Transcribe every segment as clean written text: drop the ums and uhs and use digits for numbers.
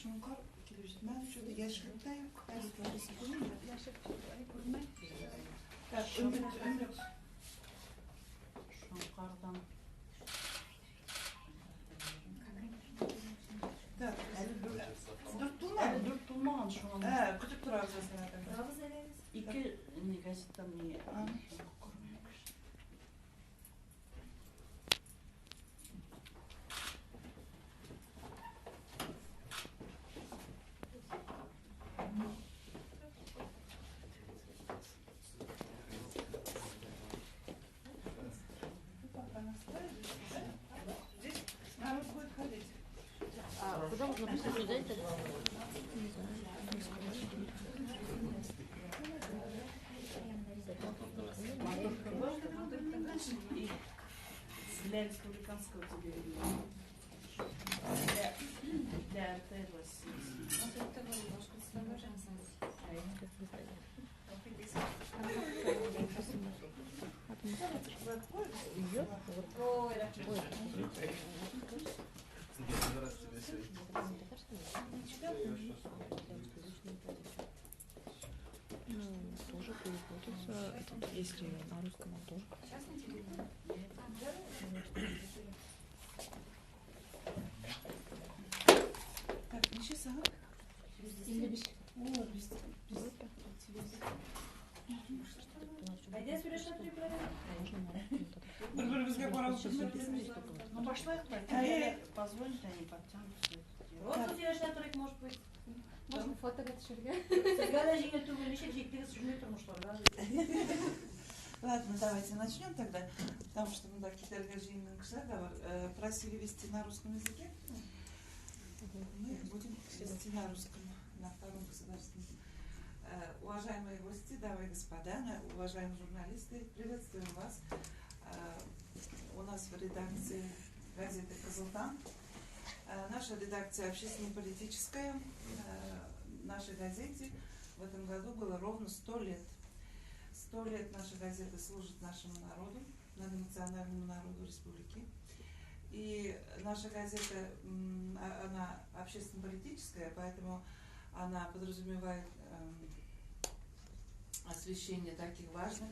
Шункар келіп что-то яшілікті yok. Так, үміт. Шункардан. Так, Дүрт тулмаған şu an. Күтіп тұрабыз асырады. İki gazetten iyi. Куда можно посмотреть это? Для республиканского телевидения. Для РТ Тоже переводится, если на русском, он тоже. Так, неше сағат? 55. Қайда сөйлесіп Бір-бірімізге қарап Ну пошла их позвонить, они подтянутся. Просто сөйлесіп тұрайық, может быть. Можно фотоға түсірге. Сізге де жеңіл түгілінше жеттігі сүрмей тұрмышлар. Ладно, давайте начнем тогда, потому что мы просили вести на русском языке. Мы будем вести на русском, на втором государственном. Уважаемые гости, дамы и господа, уважаемые журналисты, приветствуем вас. У нас в редакции газеты «Кызылтан». Наша редакция общественно-политическая. Нашей газете в этом году было ровно 100 лет. 100 лет наша газета служит нашему народу, национальному народу республики. И наша газета, она общественно-политическая, поэтому она подразумевает освещение таких важных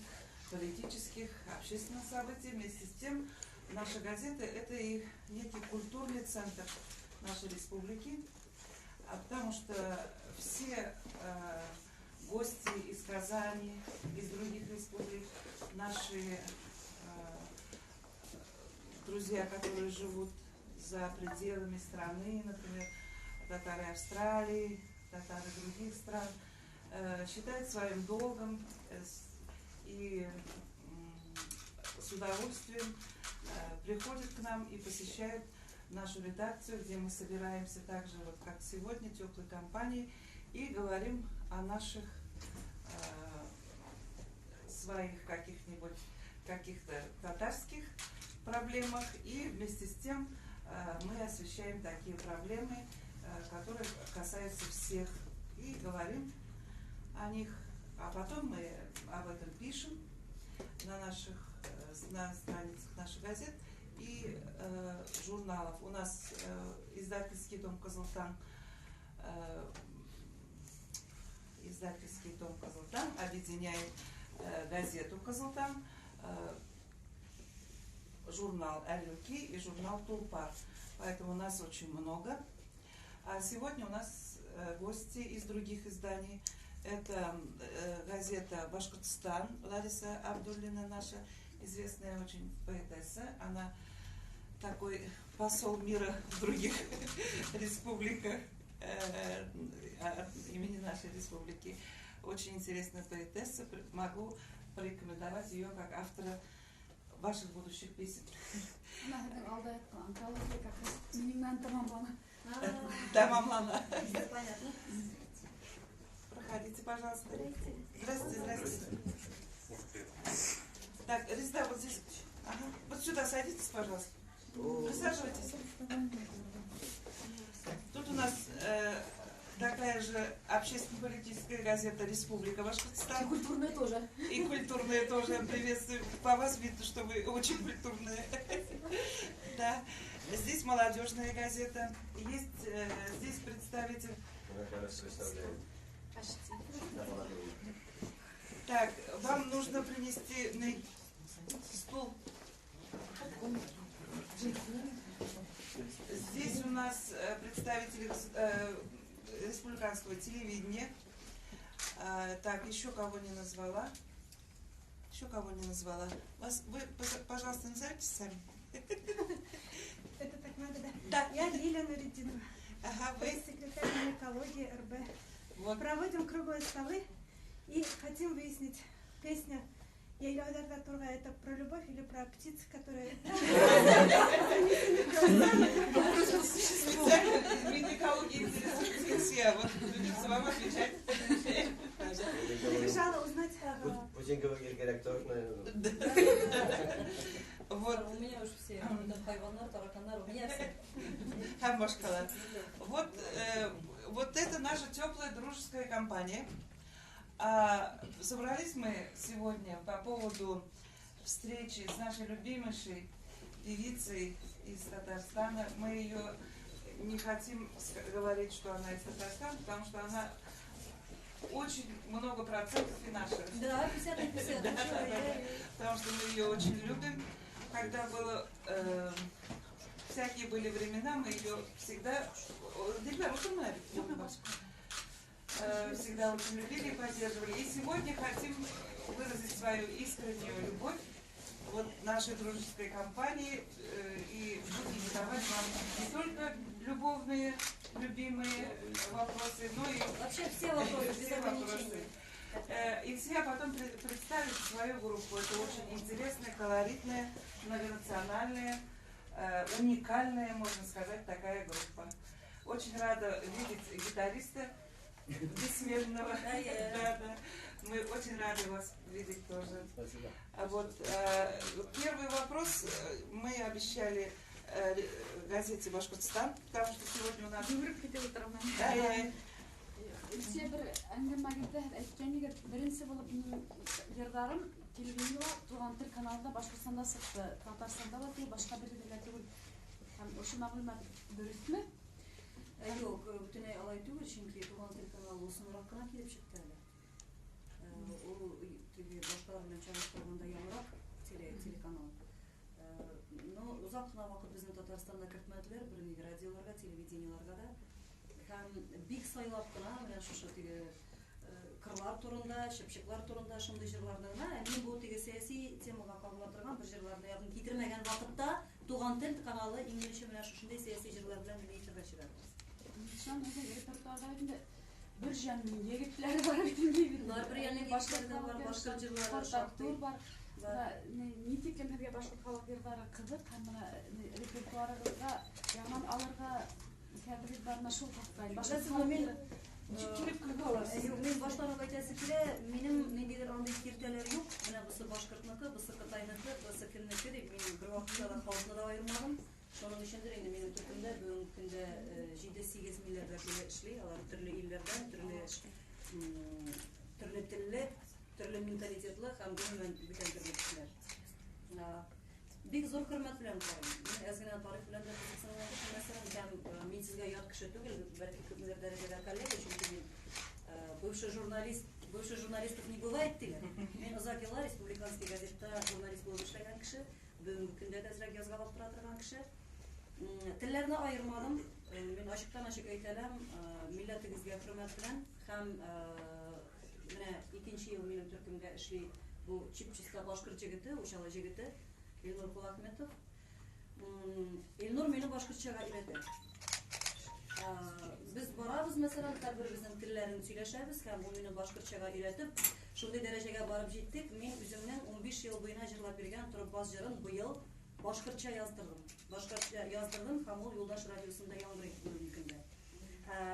политических, общественных событий. Вместе с тем, наша газета – это и некий культурный центр нашей республики, потому что все гости из Казани, из других республик, наши друзья, которые живут за пределами страны, например, татары Австралии, татары других стран, считают своим долгом и с удовольствием приходят к нам и посещают нашу редакцию, где мы собираемся также, вот как сегодня, теплой компанией, и говорим о наших своих каких-то татарских проблемах, и вместе с тем мы освещаем такие проблемы, которые касаются всех, и говорим о них, а потом мы об этом пишем на страницах наших газет и журналов. У нас издательский дом «Кызылтан», объединяет газету «Кызылтан», журнал «Әлюки» и журнал «Тулпар». Поэтому у нас очень много. А сегодня у нас гости из других изданий. Это газета «Башкортостан», Лариса Абдуллина, наша известная очень поэтесса. Она такой посол мира в других республиках от имени нашей республики. Очень интересная поэтесса. Могу порекомендовать ее как автора ваших будущих песен. Тамамлана. Проходите, пожалуйста. Здравствуйте, здравствуйте. Так, Резда, вот здесь. Ага. Вот сюда садитесь, пожалуйста. Присаживайтесь. Тут у нас такая же общественно-политическая газета «Республика Башкортостан». И культурная тоже. И культурная тоже. Приветствую. По вас видно, что вы очень культурные. Да. Здесь молодежная газета. Есть здесь представители Так, вам нужно принести стул. Здесь у нас представители республиканского телевидения. Так, еще кого не назвала. Вы, пожалуйста, назовите сами. Это так надо, да? Да. Я Лилия Нуридинова. Ага, вы. Секретарь гинекологии РБ. Вот. Проводим круглые столы и хотим выяснить, песня Ейлёдарда Турга это про любовь или про птиц, которые... Специально гинекология интересуется все, вот придется вам отвечать. Решала узнать... Путинкова директор, Вот. У меня уже все. Хайванар, тараканар, у меня все. Хамбашкала. Вот это наша теплая дружеская компания. Собрались мы сегодня по поводу встречи с нашей любимейшей певицей из Татарстана. Мы ее не хотим говорить, что она из Татарстана, потому что она очень много процентов и наша. Да, 50-50. Да, потому что мы ее очень любим. Когда было всякие были времена, мы ее всегда всегда очень любили и поддерживали. И сегодня хотим выразить свою искреннюю любовь вот нашей дружеской компании и будем задавать вам не только любовные, любимые вопросы, но и вообще все вопросы, без ограничений. И все потом представить свою группу. Это очень интересная, колоритная, многонациональная, уникальная, можно сказать, такая группа. Очень рада видеть гитариста бессменного. Да. Мы очень рады вас видеть тоже. Спасибо. Вот первый вопрос мы обещали газете «Башкортостан», потому что сегодня у нас... Все бір әңгімәгенде әйткенде бірінші болып менің жерларым телевидениеда туған тіл каналында Башқұртстанда шықты, Татарстанда да башқа бір жерлерде түгел. Һәм ошо мәгълүмат дөресме? Yok, bütün alay түгел, çünkü туған тіл каналы осынырак кына килеп чыкты әле. Ул теге башкалар белән чагыштырганда яңрак телеканал. Но узак кына вакыт безнең Татарстанда кертмәделәр, бер радиоларга, телевидениеларга да. Һәм бик сайлап кына менә шушы теге кырлар турында, чыпчыклар турында шундый җырларны гына, мин бу теге сәяси темага кагыла торган бер җырларны ягын китермәгән вакытта туган тел каналы иңгелчә менә шушындый сәяси җырлар белән мине итәргә чыгарды. Шуның үзен репертуарда инде бер җанның егетләре бар бит инде. Бар бер янның башкалары бар, башка җырлар шактый бар. Ни тиклем һәргә башка халык җырлары кызык һәм менә репертуарыгызга ягынан алырга кәбир барна шул хакта. Башка мен Мен баштарак әйтәсе килә, минем ниндидер андый киртәләр юк. Менә бусы башкортныкы, бусы кытайныкы, бусы кемнеке дип мин бер вакытта да халыкны да аермадым. Шуның өчендер инде минем төркемдә бүгенге көндә 7-8 миллиардер эшли, алар төрле илләрдән, төрле телле, төрле менталитетлы һәм гомумән бүтән төрле кешеләр. Бик зур хөрмәт белән карыйм. Мин әзгенә тарих белән дә мәсәлән, мин сезгә ят кеше түгел, бәлки күпмелер дәрәҗәдә коллега, чөнки мин бывший журналистов не бывает диләр. Мин озак еллар республиканский газетта журналист булып эшләгән кеше, бүгенге көндә дә әзрәк язгалап тора торган кеше. Телләрне аермадым. Мин ачыктан-ачык әйтәләм, милләтегезгә хөрмәт белән һәм менә 2нче ел минем төркемдә эшли бу чипчиста башкорт җегете, Ушала җегете Илнур Кулахметов. Илнур мине башкортчага өйрәтә. Без барабыз, мәсәлән, һәрберебезнең телләрен сөйләшәбез һәм ул мине башкортчага өйрәтеп, шундый дәрәҗәгә барып җиттек. Мин үземнең 15 ел буена җырлап биргән Торбаз җырын быел башкортча яздырдым. Башкортча яздырдым һәм ул Юлдаш радиосында яңгырый бүгенге көндә.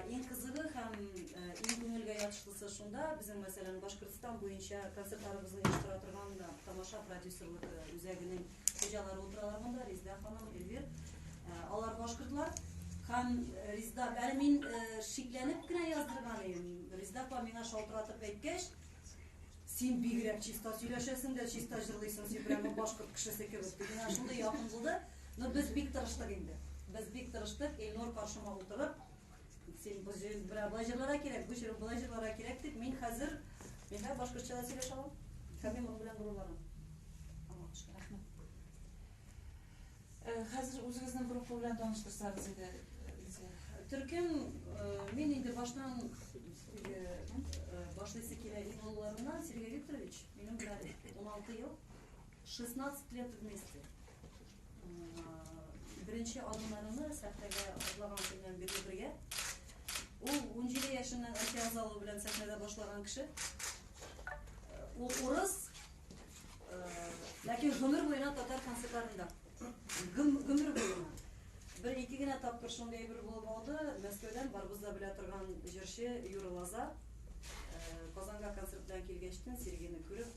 Иң кызыгы һәм иң күңелгә ятышлысы шунда, безнең мәсәлән Башкортстан буенча концертларыбызны оештыра торган да тамаша продюсерлык үзәгенең хуҗалары утыралар монда, Резда ханым, Эльвир. Алар башкортлар һәм Резда, әле мин шикләнеп кенә яздырган идем. Резда апа миңа шалтыратып әйткәч, син бигрәк чиста сөйләшәсең дә, чиста җырлыйсың, син прямо башкорт кешесе кебек. Дигән шундый якын булды. Но без бик тырыштык инде. Без бик тырыштык, Эльнур каршыма утырып, син Blajırlara gerek, bu şirin blajırlara gerektik. Min hazır, min her başkırçada söyleşelim. Tabii bunu bilen gururlanım. Ama rahmet. Hazır o'zingizning guruhi bilan tanishtirsangiz edi. Türk'ün men endi baştan başlayısı kele yıllarından Sergey Викторович benim bilen 16 yıl 16 лет вместе. Birinci adımlarını sahneye atlagan günden birge. O 17 yaşından Akiyazalı bilen sahnede başlagan kişi. O Urus lakin ömür boyuna Tatar konsertlarında. Ömür boyuna. Bir iki güne tapkır şunday bir bulup oldu. Moskvadan Barbuzda bile turgan jirşi Yuri Laza. Kazanga konsertden kelgeçtin. Sergeyni görüp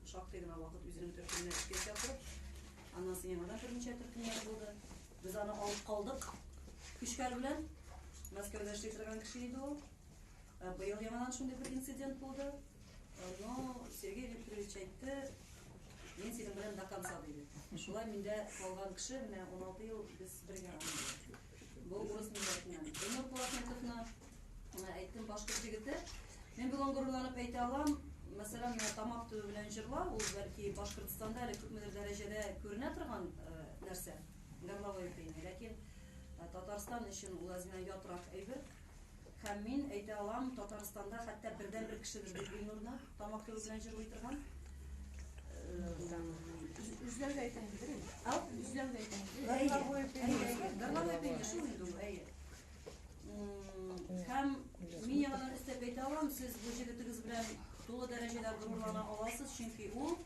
şaktayına vakit üzerine Türk'ünle geç yapıp andan sinemadan birinci Türk'ünle buldu. Biz onu alıp kaldık. Küşker bilen Moskvada işletilen kişiydi o. Bu yıl yamadan şunday bir incident buldu. Onu Sergey Viktorovich aytdı. Men senin bilen dakamsa dedi. Şulay mende kalgan kişi, mene 16 yıl biz birge anladık. Bu Urus milletinden. Ömür Polatnikov'na aytdım başka jigiti. Men bugun gururlanıp ayta alam. Mesela men tamak tuğu bilen jırla, o belki Başkırtistan'da hele köpmedir derecede görüne turgan nerse. Garlavoy peyni. Lakin Tatarstan için ulazina yatrak aybir. Hem men ayta alam Tatarstan'da hatta birden bir kişidir deb bilnurna. Tamak tuğu bilen jırlay turgan. Üzülen de aytayım değil mi? Al. Üzülen de aytayım. Garlavoy peyni şu muydu? Hem men yanadan istep ayta alam, siz bu jigitigiz bilen dolu dereceler gururlana alasız çünkü o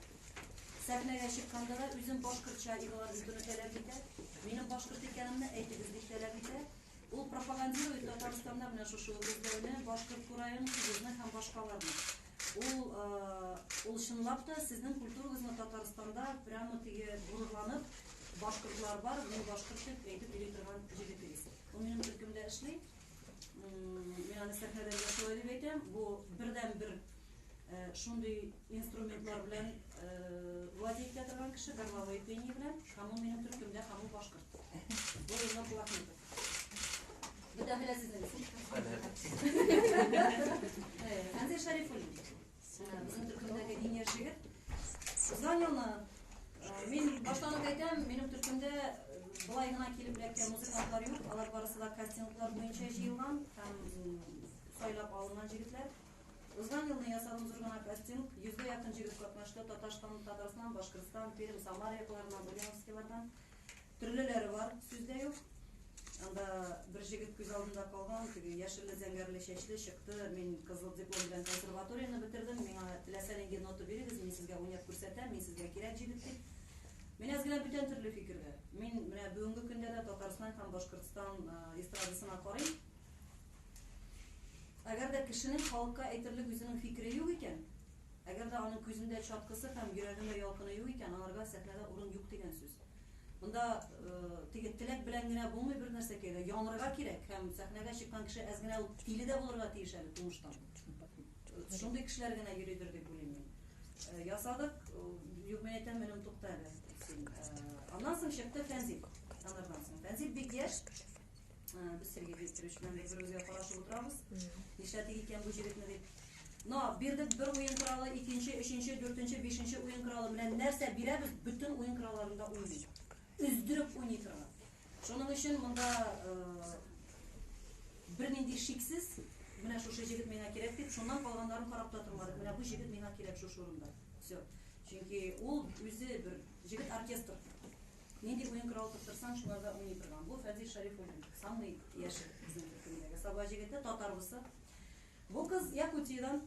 sahneye çıkkanda da üzüm Başkırtça igalar bütünü talep eder. Benim Başkırt ekenimni aytibizlik talep eder. O propagandayı öyle Tataristan'da mene şu bizlerini Başkırt kurayın sizini hem başkalarını. O şınlap da sizin kulturunuzni Tataristan'da prямо tege gururlanıp Başkırtlar var, bunu Başkırtlık aytib elektirigan jigitigiz. O benim Türkümde işleyip yani sahnede yaşıyor deb aytam. Bu birden bir şunday instrumentlar bilen vladeyip yatırgan kişi Garlavoy peyni bilen hamu benim Türkümde hamu Başkırt. Bu yılda Polatnikov. Bir daha hele sizin misin? Hanzer Şarifulli. Bizim Türkümdeki diner jigit. Uzan yılına men başlanıp aytam, benim Türkümde bulay gına kelip biletken muzikantlar yok. Alar barısı da kastinglar boyunca jıyılgan, hem saylap alınan jigitler. Uzgan yılını yasadığımız urgana kasting, 100'e yakın jigit katnaştı. Tatarstan, Başkırtistan, Perim, Samara yapılarından, Ulyanovskilardan. Türlüleri var, süzde yok. Anda bir jigit göz aldığında kalgan, yaşırlı, zengerli, şeşli çıktı. Men kızıl diplom bilen konservatoriyani bitirdim. Mena tilasanenge notu beriz, men sizge oynap ko'rsatam, men sizge kerak jigitlik. Men azgina bütün türlü fikirde. Men mena bugungi kunda da Tatariston ham Başkırtiston estradasına qarayım. Agar da kişinin halka aytırlık o'zining fikri yo'q ekan, agar da uning ko'zida chotqisi ham yuragida yolqini yo'q ekan, ularga sahnada o'rin yo'q degan so'z. Bunda tilak bilangina bo'lmay bir narsa kerak, yonirga kerak. Ham sahnaga chiqqan kishi azgina tilida bo'lirga tegishadi turmushdan. Shunday kishilargina yuridir deb o'ylayman. Yasadık, yo'q men aytam, menim to'xtadi. Ondan so'ng chiqdi Tanzil. Anlardan so'ng Tanzil Bekyash. Biz Sergey Viktorovich bilan bir-birimizga qarashib o'tiramiz. Nishlatik ekan bu jigitni deb. No, birdik bir o'yin quroli, ikkinchi, uchinchi, to'rtinchi, beshinchi o'yin quroli bilan narsa beramiz, butun o'yin qurollarida o'ynaydi. Üzdirib o'ynaytiradi. Shuning uchun bunda bir nindi shiksiz, mana shu jigit menga kerak deb, shundan qolganlarim qarab turmadi. Mana bu jigit menga kerak shu o'rinda. Всё. Chunki u o'zi bir jigit orkestr. Nindi o'yin qurol tutirsan, shularda o'ynaytirgan. Bu Fazil Sharifulli, самый yashi bizning Turkiyadagi sabah jigiti, Tatar bo'lsa. Bu qiz Yakutiyadan,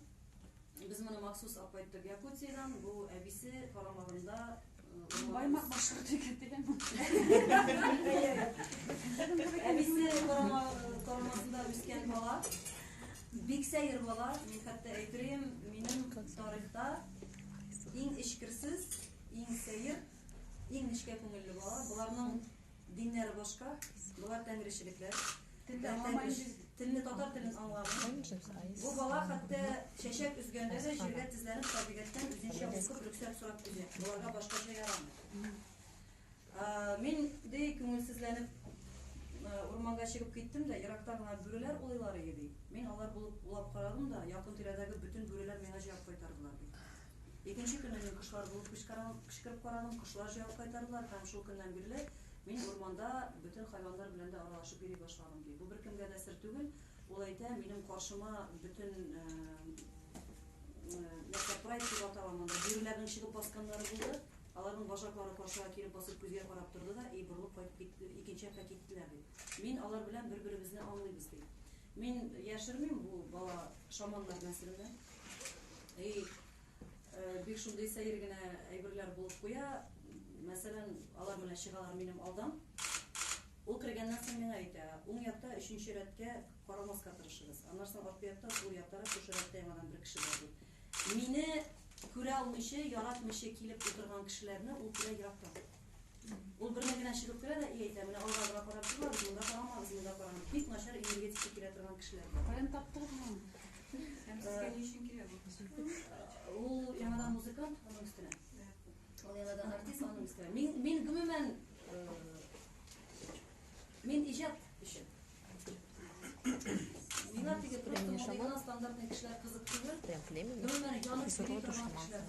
biz buni maxsus olib qaytdik Yakutiyadan. Bu abisi qaramog'ida Baymak başladı degan. Abisi korumasında o'sgan bola. Beksayir bola. Men katta aytayim, mening tarixda eng ishqirsiz, eng sayir, eng ishga ko'ngilli bola. Bularning dinlari boshqa, bular tangrichiliklar. Tilni Tatar tilini anglamay. Bu bola hatto shashak uzganda da yerga tizlanib tabiatdan o'zincha o'qib ruxsat so'rab qo'ydi. Bularga boshqa şey yaramadi. Men de ko'ngilsizlanib урманга чыгып кеттим да, Ирактагы бүрелер олайлары edi. Мен алар булып улап карадым да, якын тирәдәге бүтүн бүрелер миңа җавап кайтардылар. Икенче көнне мен кышлар булып кычкырып карадым, кышлар җавап кайтардылар. Һәм шул көннән бирле мен урманда бүтүн хайваннар белән дә аралашып йөри башладым ди. Бу бер кемгә дә сер түгел. Ул әйтә, минем каршыма бүтүн прайд дип аталамында бүреләрнең чыгып басканнары булды. Аларның башаклары каршыга килеп басып күзгә карап торды да, бурылып кайтып китте, икенче якка киттеләр ди. Мин алар белән бер-беребезне аңлыйбыз ди. Мин яшермим бу бала шаманнар мәсьәлендә. Бик шундый сәер генә әйберләр булып куя. Мәсәлән, алар белән чыгалар минем алдам. Ул кергәннән соң миңа әйтә, уң якта 3нче рәткә карамаска тырышыгыз. Аннан соң арты якта, сул якта шушы рәттә яңадан бер кеше бар ди. Мине күрә алмыйча, яратмыйча килеп утырган кешеләрне ул күрә ерактан. Ул берне генә чыгып керә дә, әйтә, менә алга гына карап торабыз, монда карамагыз, монда карамагыз. Бик начар энергетика килә торган кешеләр. Каян таптыгызмы? Сезгә ни өчен кирәк бу? Ул яңадан музыкант, аның өстенә. Ул яңадан артист, аның өстенә. Мин гомумән мин иҗат өчен. Миңа теге просто модern стандартный кешеләр кызык түгел. Прям племя. Гомумән янып Кысыр йөри роду торган шаман. кешеләр.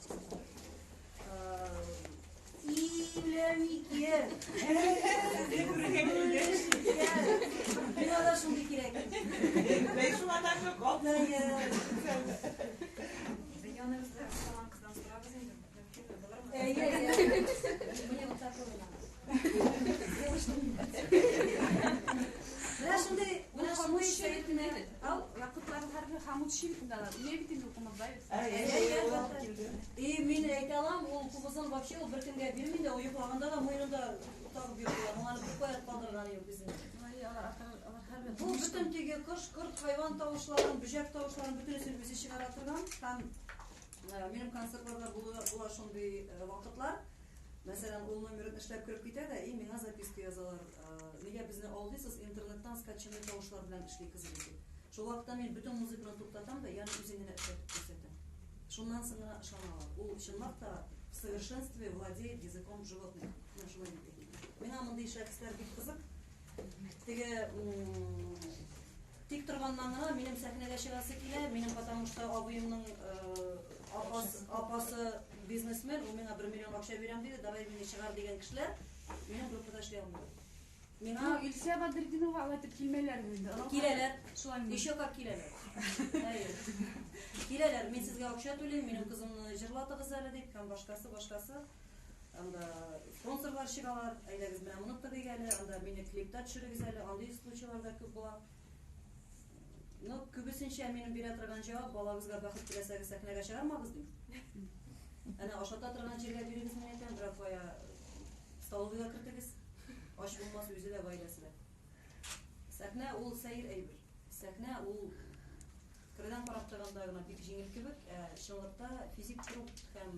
İğlemike. Bina da şunday kerak. Ben şu adam yok. Yanınızda falan kızdan sorarız indim. Мне вот так было. Менә шундай сәйетне Ал вакытларын һәрбер хамут шивитендалар. Не бит инде укымызда бит. Мин әйтә алам, ул кубызын вообще ул беркемгә бирми дә, ул йоклаганда да муенында тагып йоклар. Аны бер куят калдырганы юк безнең. Алар һәрбер Бу бүтән теге кош, корт, хайван тавышларын, бөҗәк тавышларын бүтәнесен үзе чыгара торган. Һәм минем концертларда була шундый вакытлар. Мәсәлән, ул номерын эшләп кереп китә дә, миңа записка язалар. Нигә безне алдыйсыз, интернеттан скачанный тавышлар белән эшлик дип. Шул вакытта мин бүтән музыканы туктатам да, яны үзенә эшләп күрсәтәм. Шуннан соң гына ышаналар. Ул чынлап та в совершенстве владеет языком животных. Миңа мондый шәхесләр бик кызык. Теге тик торганнан гына минем сәхнәгә чыгасы килә, минем потому что абыемның апасы бизнесмен, ул миңа 1 миллион акча бирәм диде, давай мине чыгар дигән кешеләр минем группада эшли алмыйлар. Миңа Илсия Бадретдинова алайтып килмәйләр инде. киләләр, Шулай еще как киләләр. Киләләр, мин сезгә акча түлим, минем кызымны җырлатыгыз әле дип, һәм башкасы. Анда спонсорлар чыгалар, әйдәгез менә моны тыгыйг әле, анда мине клипта төшерегез әле, андый случайлар да күп була. Ну, күбесенчә минем бирә торган җавап, балагызга бәхет теләсәгез сәхнәгә чыгармагыз дип. Әнә ашата торган җиргә бирегез менә икән, бирә кая столовыйга кертегез. Аш булмас үзе дә гаиләсе дә. Сәхнә ул сәер әйбер. Сәхнә ул кырдан карап торганда гына бик җиңел кебек, чынлыкта физик труд һәм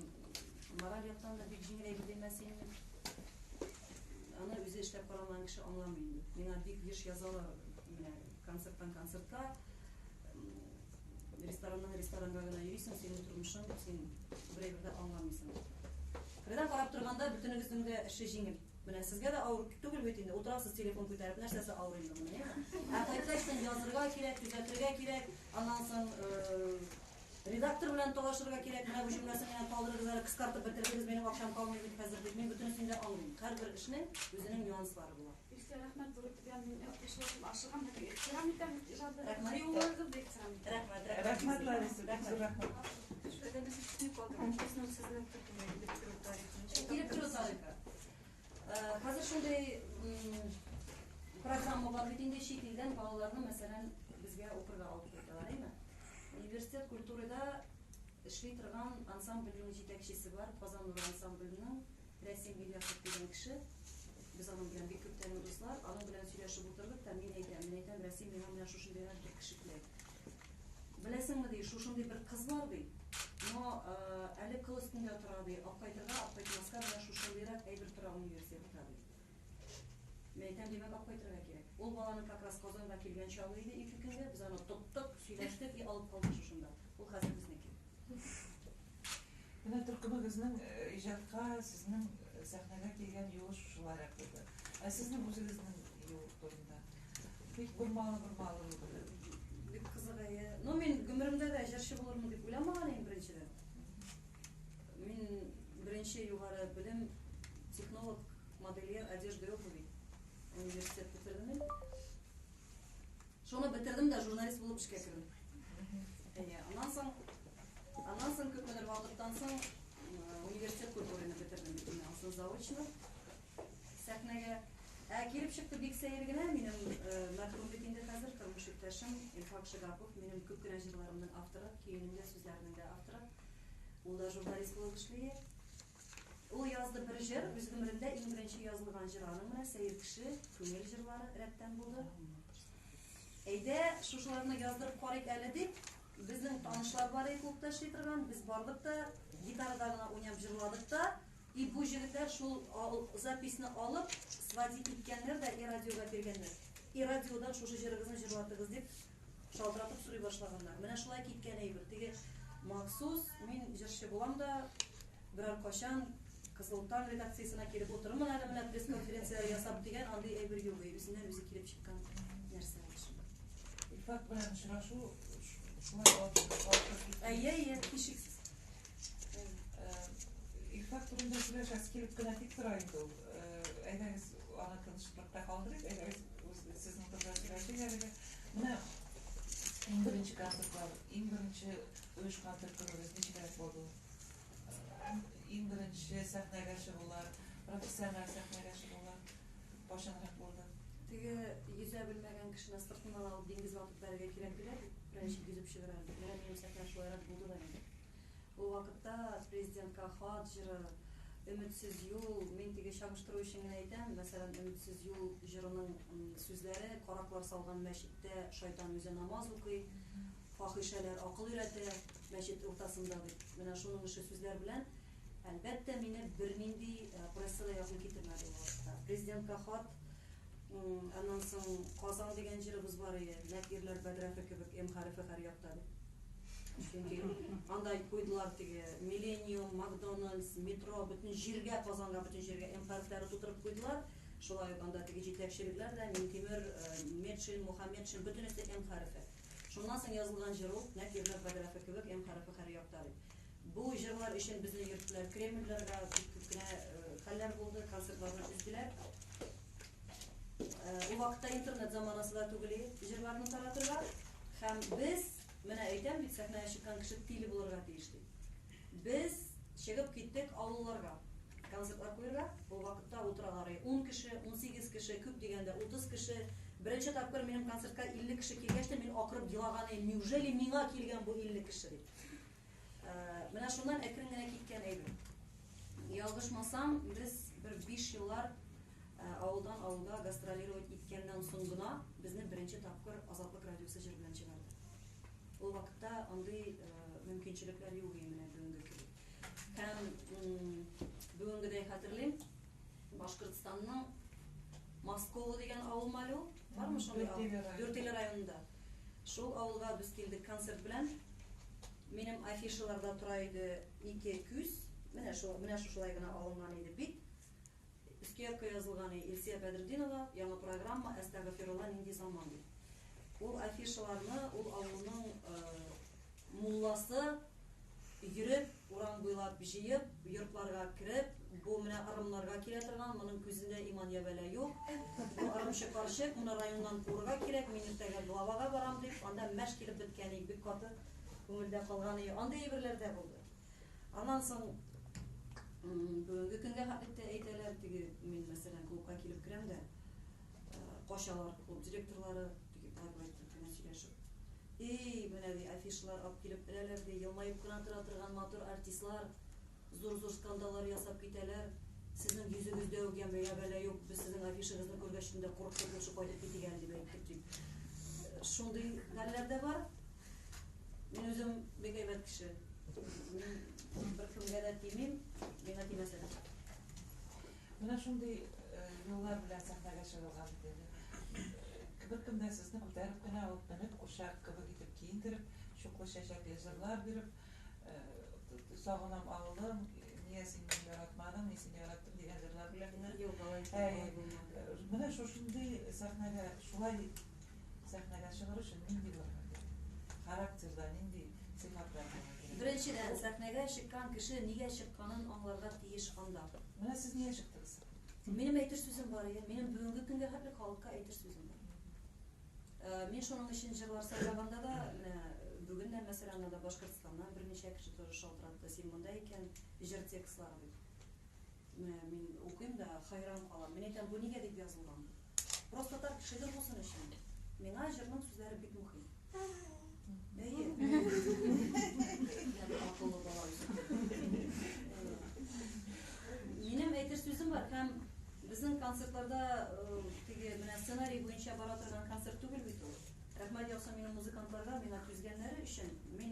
мораль яктан да бик җиңел әйбер димәс инде. Аны үзе эшләп караган кеше аңламый инде. Миңа бик еш язалар, менә концерттан концертка, рестораннан ресторанга гына йөрисең, синең тормышың, син берәйбердә аңламыйсың. Кырдан карап торганда бүтәнегезнең дә эше җиңел. Менә сезгә дә авыр түгел бит инде. Утырасыз телефон күтәреп, нәрсәсе авыр инде моны, яме? Кайтайсың, язырга кирәк, төзәтергә кирәк, аннан соң редактор белән талашырга кирәк. Менә бу җөмләсен генә калдырыгыз әле, кыскартып бетерегез, минем акчам калмый бит хәзер дип. Мин бүтәнесен дә аңлыйм. Һәрбер эшнең үзенең нюанслары була. Илсия рәхмәт булып мин эшләп ашыгам, ихтирам итәм, иҗады. Рәхмәт. Юлларыгыз бик ихтирам итәм. Рәхмәт Лариса, рәхмәт. Килеп тору тарихы. Хәзер шундай программа бар бит инде, чит илдән балаларны мәсәлән безгә укырга алып кайталар, әйме? Университет культурада эшли торган ансамбльнең җитәкчесе бар, Казан Нуры ансамбльнең Рәсим Ильясов дигән кеше. Без аның белән бик күп тәне дуслар, аның белән сөйләшеп утырдык та мин әйтәм, Рәсим миңа менә шушындый бер кеше кирәк. Беләсеңме ди, шушындый бер кыз бар ди. Но әле кыл өстендә тора ди, апкайтырга, апкайтмаска менә шушындыйрак әйбер тора университетта ди. Мен әйтәм, димәк апкайтырга кирәк. Ул баланы как раз Казанга килгән чагы иде, 2 көнгә без аны тоттык, сөйләштек и алып калдык шушында. Ул хәзер безнеке. Менә төркемегезнең иҗатка, сезнең сәхнәгә килгән юлы шулай булды. Сезнең үзегезнең юл турында Бик булмалы. Бик кызык әйе. Ну, мен гомеремдә дә җырчы булырмын дип уйламаган идем беренчедән. Мин беренче югары белем технолог, модельер, одежда yok бит. Университет бетердем. Шуны бетердем дә журналист булып эшкә кердем. Әйе, аннан соң күпмедер вакыттан соң университет культураны бетердем. Аннан заочно сәхнәгә килеп чыкты бик сәер генә минем мәрхүм бит инде хәзер тормыш иптәшем Илфак Шигапов, минем күп кенә җырларымның авторы, көйнең дә сүзләрнең дә авторы. Ул да журналист булып эшли. Ул язды бер җыр, үз гомерендә иң беренче язылган җыр аның менә сәер кеше, күңел җырлары рәттән булды. Әйдә, шушыларны яздырып карыйк әле дип, безнең танышлар бар иде клубта эшли торган, без бардык та гитарада гына уйнап җырладык та. И бу җегетләр шул записьне алып, сводить иткәннәр дә радиога биргәннәр. И радиодан шушы җырыгызны җырлатыгыз дип шалтыратып сорый башлаганнар. Менә шулай киткән әйбер. Теге махсус мин җырчы булам да берәр качан Кызылтан редакциясенә килеп утырырмын әле менә пресс-конференция ясап дигән андый әйбер юк. Үзеннән үзе килеп чыккан нәрсә шул. Илфак белән очрашу шулай алып. Әйе, кичексез. Илфак турында сөйләшәс килеп кенә тик тора инде ул. Әйдәгез аны тынычлыкта калдырыйк. Әйдәгез сезнең турында сөйләшик әлегә. Менә иң беренче концертлар, иң беренче оешкан төркемегез ничек булды? Иң беренче сәхнәгә чыгулар, профессиональ сәхнәгә чыгулар башанрак булды. Теге йөзә белмәгән кешене сыртыннан алып диңгез ватып бәргә кирәк диләр. Беренче йөзеп чыгара. Менә минем сәхнә шулайрак булды да инде. Ул вакытта президентка хат җыры, Өметсез юл, мин теге чагыштыру өчен генә әйтәм, мәсәлән, Өметсез юл җырының сүзләре караклар салган мәчеттә шайтан үзе намаз укый, фахишәләр акыл өйрәтә мәчет уртасында дип. Менә шуның ише сүзләр белән әлбәттә мине бернинди прессада язып китермәде ул вакытта. Президентка хат, аннан соң Казан дигән җырыбыз бар иде, Нәкирләр бәдрәфе кебек М-хәрефе һәр якта дип. Чөнки андай куйдылар теге Millennium, Макдональдс, метро, бөтен җиргә, Казанга бөтен җиргә М-хәрефләре тутырып куйдылар. Шулай ук анда теге җитәкчелекләр дә Минтимер, Метшин, Мухаммедшин бөтенесе М-хәрефе. Шуннан соң язылган җыр ул Нәкирләр бәдрәфе кебек М-хәрефе һәр якта дип. Бу җырлар өчен безне йөрттеләр Кремльләргә, күп кенә хәлләр булды, концертларны үздиләр. Ул вакытта интернет заманасы да түгел иде, җырларны таратырга. Һәм без, менә әйтәм бит, сәхнәгә чыккан кеше тиле булырга тиеш ди. Без чыгып киттек авылларга, концертлар куярга. Ул вакытта утыралар 10 кеше, 18 кеше, күп дигәндә 30 кеше. Беренче тапкыр минем концертка 50 кеше килгәч тә мин акырып елаган идем. Неужели миңа килгән бу 50 кеше дип. Менә шуннан әкрен генә киткән әйбер. Ялгышмасам, без бер 5 еллар авылдан авылга гастролировать иткәннән соң гына безне беренче тапкыр Азатлык радиосы җыр белән чыгарды. Ул вакытта андый мөмкинчелекләр юк иде менә бүгенге кебек. Һәм бүгенгедәй хәтерлим, Башкортстанның Москова дигән авыл малу, бармы шундый авыл? Дүртөйле районында. Шул авылга без килдек концерт белән. Минем афишаларда тора иде 2 күз. Менә шулай гына алынган иде бит. Үскәркә язылган Илсия Бәдретдинова, яңа программа Әстәгъфирулла нинди заман дип. Ул афишаларны ул авылның мулласы йөреп, урам буйлап җыеп, йортларга кереп, бу менә арымнарга килә торган, моның күзендә иман ябәлә юк. Бу арымчы карчык, моны районнан курга кирәк, мин иртәгә главага барам дип, анда мәш килеп беткән иде, бик каты күңелдә калган иде. Андый әйберләр дә булды. Аннан соң бүгенге көнгә хәтта әйтәләр, теге мин мәсәлән клубка килеп керәм дә, качалар клуб директорлары теге тагын сөйләшеп. Менә ди афишалар алып килеп берәләр ди, елмаеп кына тора торган матур артистлар, зур-зур скандаллар ясап китәләр. Сезнең йөзегездә үк ябәлә юк, без сезнең афишагызны күргәч инде куркып кушып кайтып китгән дип әйтеп дип. Шундый хәлләр дә бар. Мин үзем бик әйбәт кеше. Бер кемгә дә тимим, миңа тимәсә дә. Менә шундый юллар белән сәхнәгә чыгылган иде. Кемдә сезне күтәреп кенә алып менеп, кушак кебек итеп киендереп, чуклы чәчәкле җырлар биреп, сагынам авылым, нигә син мине яратмадың, мин сине яраттым дигән җырлар белән. Юк, алай булмады. Менә шушындый сәхнәгә шулай sahnaga chiqar uchun nindi bo'ladi? Xarakterda nindi sifatlar bo'ladi? Birinchidan sahnaga chiqqan kishi nega chiqqanini anglarga tegish qandoq. Mana siz niye chiqdingiz? Mening aytish so'zim bor edi. Mening bugungi kunga haqli xalqqa aytish so'zim bor. Men shuning uchun yig'lar saylaganda da bugun masalan da Boshqirdistondan bir necha kishi тоже shaltiratdi. Sen bunday ekan ijro tekstlari deb. Men o'qiyim da hayron qolaman. Men aytaman bu nega deb yozilgan. Просто так kishida bo'lsin ishim. Menga ijroning so'zlari bit muhim. Mening aytish so'zim bor ham bizning konsertlarda ssenariy bo'yicha bora turgan konsert tugul bitu. Rahmat yo'qsa mening muzikantlarga meni tuzganlari uchun men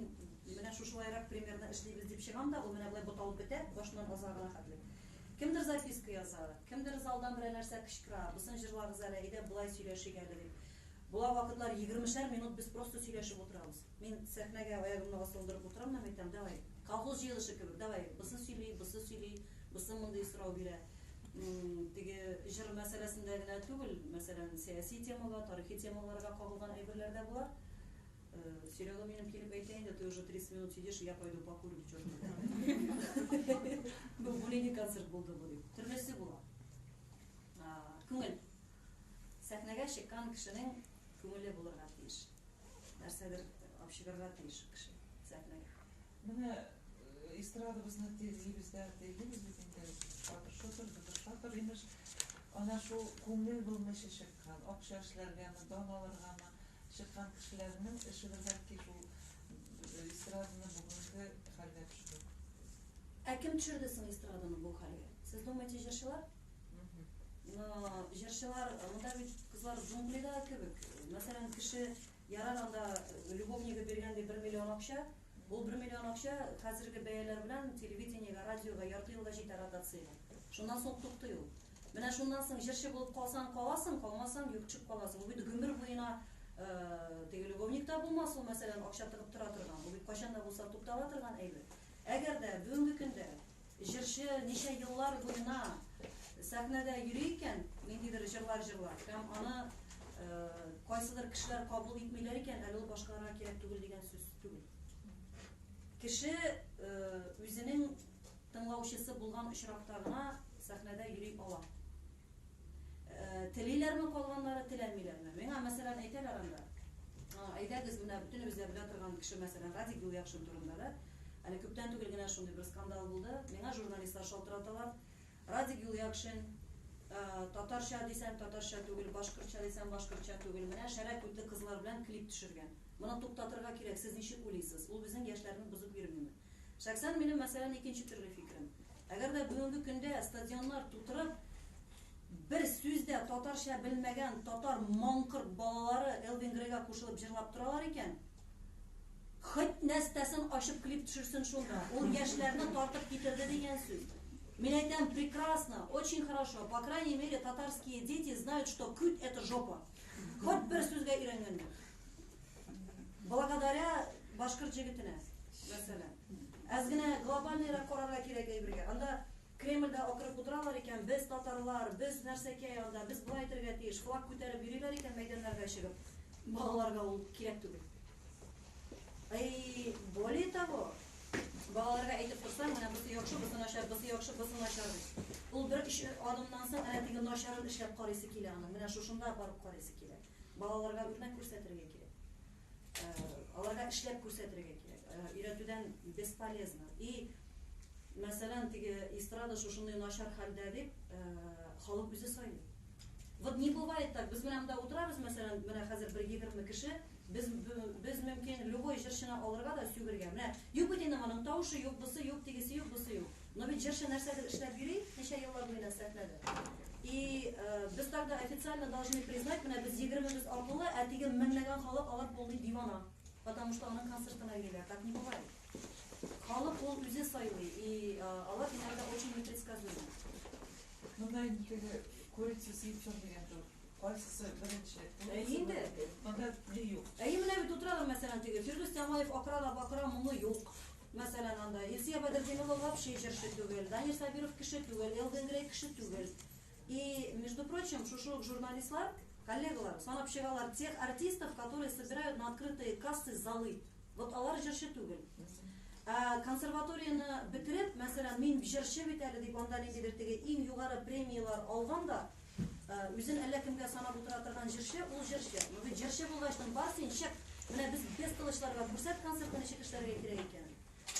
mana shulayroq примерно ishlaymiz deb chiqamda, u meni bo'lay botalib bitar, boshdan ozag'ina xatli. Kimdir zapiska yozar, kimdir zaldan bir narsa qishqirar, bizning jurlarimiz alayida bulay сөйләшегәле deb. Bular vaqtlar 20 minut biz просто сөйләшеп отырабыз. Мен сәхнәгә аягымны басылдырып утырам, әйтәм, давай. Колхоз җыелышы кебек, давай. Бусы сөйли, бусы мондай сорау бирә. Теге җыр мәсьәләсендә генә түгел, мәсәлән, сиясий темага, тарихи темаларга кагылган әйберләр дә була. Серега минем килеп әйтә инде, ты уже 30 минут сидишь, я пойду покурю, чёрт. Бу бүлеге концерт булды бу дип. Төрлесе була. Күңел. Сәхнәгә чыккан кешенең күңеле булырга тиеш. Нәрсәдер апшыгарга тиеш кеше сәхнәгә. Менә эстрадабызны тезибездә, бит инде шатыр имеш. Ана шу күңел булмышы чыккан, акча эшләргәме, даналаргамы чыккан кешеләрнең эшеләргә шу эстраданы бүгенге хәлгә төште. Кем төшерде соң эстраданы бу хәлгә? Сез думаете, җырчылар? Җырчылар, монда бит кызлар джунглида кебек. Мәсәлән, кеше ярар анда любовнига биргәндә 1 миллион акча, ул 1 миллион акча хәзерге бәяләр белән телевидениегә, радиога ярты елга җитә ротациягә. Шуннан соң туктый ул. Менә шуннан соң җырчы булып калсаң каласың, калмасаң юк чыгып каласың. Ул бит гомер буена теге любовникта булмас ул, мәсәлән, акча тыгып тора торган. Ул бит кайчан да булса туктала торган әйбер. Әгәр дә бүгенге көндә җырчы ничә еллар буена сәхнәдә йөри икән, ниндидер җырлар, һәм аны кайсыдыр кешеләр кабул итмиләр икән, әле ул башкаларга кирәк түгел дигән сүз түгел. Кеше үзенең тыңлаучысы булган очракта гына сәхнәдә йөри ала. Телиләрме калганнары, теләмиләрме? Миңа мәсәлән әйтәләр анда. Әйдәгез, менә бөтенебез дә белә торган кеше, мәсәлән, Радик Гулякшин турында да, әле күптән түгел генә шундый бер скандал булды. Миңа журналистлар шалтыраталар. Радик Гулякшин татарча дисәң татарча түгел, башкортча дисәң башкортча түгел. Менә шәрә күтле кызлар белән клип төшергән. Моны туктатырга кирәк. Сез ничек уйлыйсыз? Ул безнең яшьләрне бузып йөрмиме? Шәхсән минем мәсәлән икенче төрле фикерем. Әгәр дә бүгенге көндә стадионнар тутырып, бер сүздә татарча белмәгән татар манкырт балалары Элвингрейга кушылып җырлап торалар икән, хоть нәрсәсен ачып клип төшерсен шунда. Ул яшьләрне тартып китерде дигән сүз. Мен әйтәм, прекрасно, очень хорошо. По крайней мере, татарские дети знают, что кют это жопа. Хоть бер сүзгә өйрәнгәндер. Благодаря башкорт җегетенә, мәсәлән. Әз генә глобальныйрак карарга кирәк әйбергә. Анда Кремльдә акырып утыралар икән, без татарлар, без нәрсәкә янда, без булай итәргә тиеш, флаг күтәреп йөриләр икән мәйданнарга чыгып. Балаларга ул кирәк түгел. Более того, балаларга әйтеп торсаң, менә бусы яхшы, бусы начар, бусы яхшы, бусы начар. Ул бер эш адымнан соң әнә теге начарын эшләп карыйсы килә аны. Менә шушында барып карыйсы килә. Балаларга үрнәк күрсәтергә кирәк. Аларга эшләп күрсәтергә кирәк. Өйрәтүдән бесполезно. И мәсәлән, теге эстрада шушындай начар хәлдә дип, халык үзе сайлый. Вот не бывает так. Без менә монда утырабыз, мәсәлән, менә хәзер 1-20 кеше, без мөмкин любой җырчыны алырга да сүгергә. Менә юк бит инде моның тавышы, юк бусы, юк тегесе, юк бусы юк. Но бит җырчы нәрсәдер эшләп йөри, ничә еллар буена сәхнәдә. И без тогда официально должны признать, менә без 20 аркылы, теге меңләгән халык алар полный дивана. Потому что аның концертына килә. Так не бывает. Халык ул үзе сайлый, и алар иногда очень непредсказуемы. Монда инде коррекциясы ипчон дигән жок. Кайсысы беренче? Инде. Монда не юк. Менә бит утыралар, мәсәлән, теге Фирдус Тямаев акрала бакыра моңы юк. Мәсәлән, анда Илсия Бәдердинова вообще җырчы түгел, Данир Сабиров кеше түгел, Элвингрей кеше түгел. И, между прочим, шушы журналистлар коллегалар, санап чыгалар тех артистов, которые собирают на открытые кассы залы. Вот алар җырчы түгел. Консерваторияны бетереп, мәсәлән, мин җырчы бит әле дип анда ниндидер теге иң югары премиялар алган да, үзен әллә кемгә санап утыра торган җырчы, ул җырчы. Бу җырчы булгачтан бар син чак, менә без без тылышларга күрсәт концертны ничек эшләргә кирәк икән.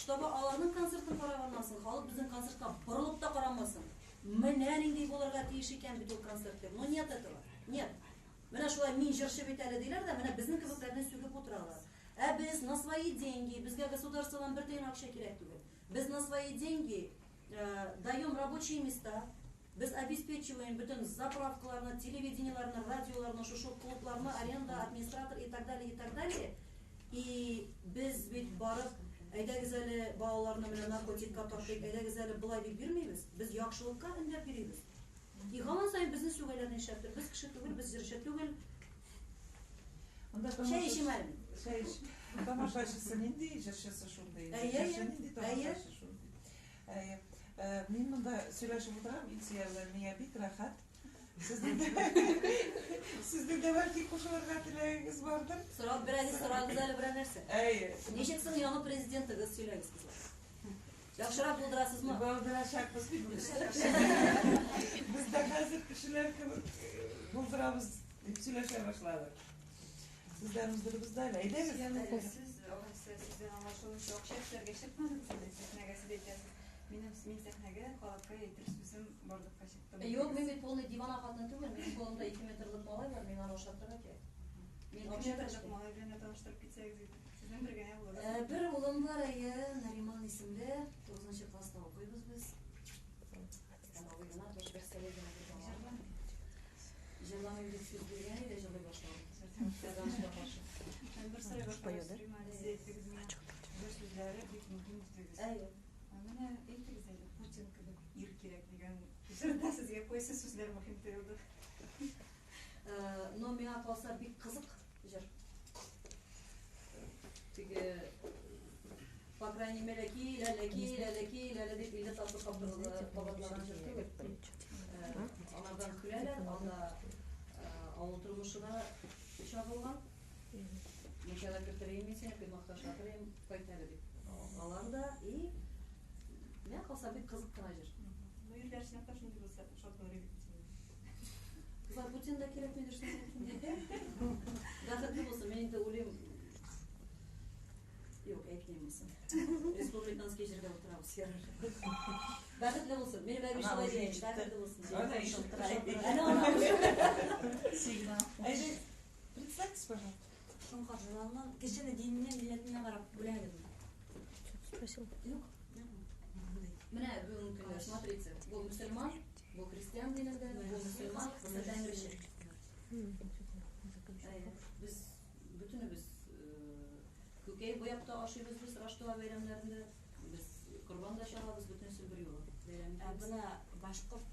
Чтобы аларның концертын караганмасын, халык безнең концертка борылып та карамасын. Менә нинди булырга тиеш икән бит ул концерт. Ну нет этого. Нет. Менә шулай мин җырчы бит әле диләр дә, менә безнең кебекләрне сүгеп утыралар. Без на свои деньги, безгә государстводан бер тиен акча кирәк түгел. Без на свои деньги даем рабочие места, без обеспечиваем бөтен заправкаларны, телевидениеларны, радиоларны, шушы клубларны, аренда, администратор и так далее, и так далее. И без бит барып, әйдәгез әле балаларны менә наркотикка тартыйк, әйдәгез әле болай дип бирмибез. Без яхшылыкка өндәп бирибез. И һаман саен безне сүгәләрне ишәптер. Без кеше түгел, без җырчы түгел. Шәй ишемәлме? Тамашачысы нинди, җырчысы шундый. Мин монда сөйләшеп утырам, Илсия белән миңа бик рәхәт. Сезнең дә бәлки кушылырга теләгегез бардыр. Сорап бирәгез, сорагыз әле берәр нәрсә. Ничек соң яңа президентыгыз сөйләгез кызлар? Яхшырак булдырасызмы? Булдырачакбыз бит. Без дә хәзер кешеләр кебек булдырабыз дип сөйләшә башладык. Sizden müzdürümüz de öyle değil mi? Sizden anlaşılmışsa okşayışlarga çıkmadınız mı? Sahneye gideceğiz. Benim sahneye kalakka yetiriş bizim bardakka çıktım. Yok, men bit polni divan akatını түгел. Mening qo'limda 2 metrlik malay var. Men ana o'shattirga kerak. Men o'shattirga malay bilan tanishtirib ketsangiz edi. Sizdan birga ham bo'ladi. Bir o'g'lim bor, Nariman ismli, 9-klassda o'qiymiz biz. Jillarni deb so'z bergan edi, jilay boshladim. Ben bir soru başlayayım. Bir sözleri bir muhim tutuyoruz. Bana aytdingiz endi Putin kebek ir kerak degan. Sizda sizga qo'ysa so'zlar muhim tuyuldi. No, menga qolsa bek qiziq jar. Tigi по крайней мере, lalaki deb illat topib qo'yganlar jar. Onlardan kulaylar, onda avul turmuşuna çağırılan, meşale götüreyim, seni bir muhtaçlatırayım, koytarı deyip. Alan da iyi, ne kalsa bir kızık kınacır. Bu yıllar için yapar şimdi olsa çok doğru bir Kızlar Putin de kerek midir sen Putin diye? Dağıtlı olsun, benim de olayım. Yok, etmeyeyim misin? Respublikanski jirga oturabız yarar. Dağıtlı olsun, benim evi şolay değil, dağıtlı olsun. Представьтесь, пожалуйста. Шунға жыланнан кешені диніне милләтіне қарап бүләдім. Спросил. Yok. Менә бүгенге көндә, смотрите, бу мусульман, бу христиан динендә, бу мусульман, бу тәңрече. Без бүтүнебез күкәй буяп та ашыйбыз без Раштыва бәйрәмнәрендә, без Корбан да чалабыз бүтүнсел бер юлы. Бuna башкорт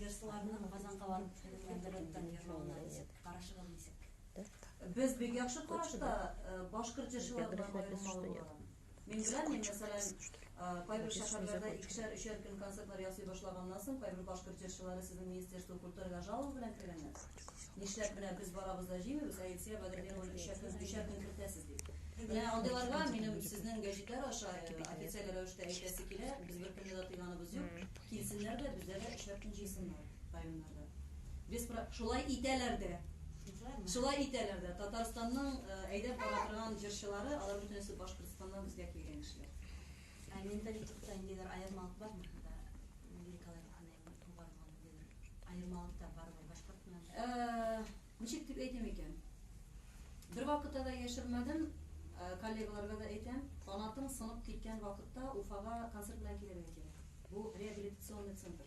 җырчыларының Казанга барып әндәләттән йырлауына карашыгыз нисек? Без бик яхшы карашта башкорт җырчылары белән аермалык. Мин беләм, мәсәлән, кайбер шәһәрләрдә 2-3 көн концертлар ясый башлаганнан соң кайбер башкорт җырчылары сезнең Министерство культурага жалоба белән кергәннәр. Нишләп менә без барабыз да җыймыйбыз, Илсия Бәдретдинова 3 көн кертәсез дип. Менә андыйларга минем сезнең гәҗитләр аша официаль рәвештә әйтәсе килә, без бер көнне дә тыйганыбыз юк. Килсеннәр дә бездә дә 3 көн җыйсыннар районнарда. Без шулай итәләр дә. Шулай итәләр дә. Татарстанның әйдәп бара торган җырчылары, алар бүтәнесе Башкортстаннан безгә килгән кешеләр. Менталитетта индилер аермалык бармы? Америкалар кандай тугарган дилер. Аермалыкта барбы башкорт менән? Ничек дип әйтәм икән? Бер вакытта да яшермәдем, коллегаларга да әйтәм, канатым сынып киткән вакытта Уфага концерт белән килергә кирәк. Бу реабилитационный центр.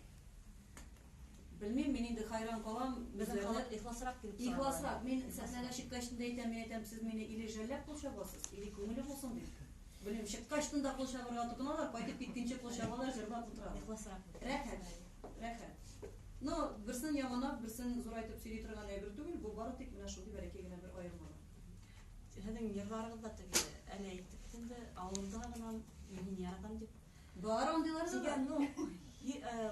Белмим, мин инде хайран калам, безләрне ихласрак килеп. Ихласрак. Мин сәхнәгә чыккачтан да әйтәм, сез мине или жәлләп кул чабасыз, или күңеле булсын дип. Белмим, чыккачтан да кул чабарга тотыналар, кайтып киткәнче кул чабалар, җырлап утыралар. Ихласрак. Рәхәт. Но берсен яманап, берсен зурайтып сөйли торган әйбер түгел, бу бары тик менә шундый бәрәкәй генә бер аерма. Һезнең йырларыгызда теге әле әйтеп инде, авылда гына мин яратам дип. Бар андыйлар да.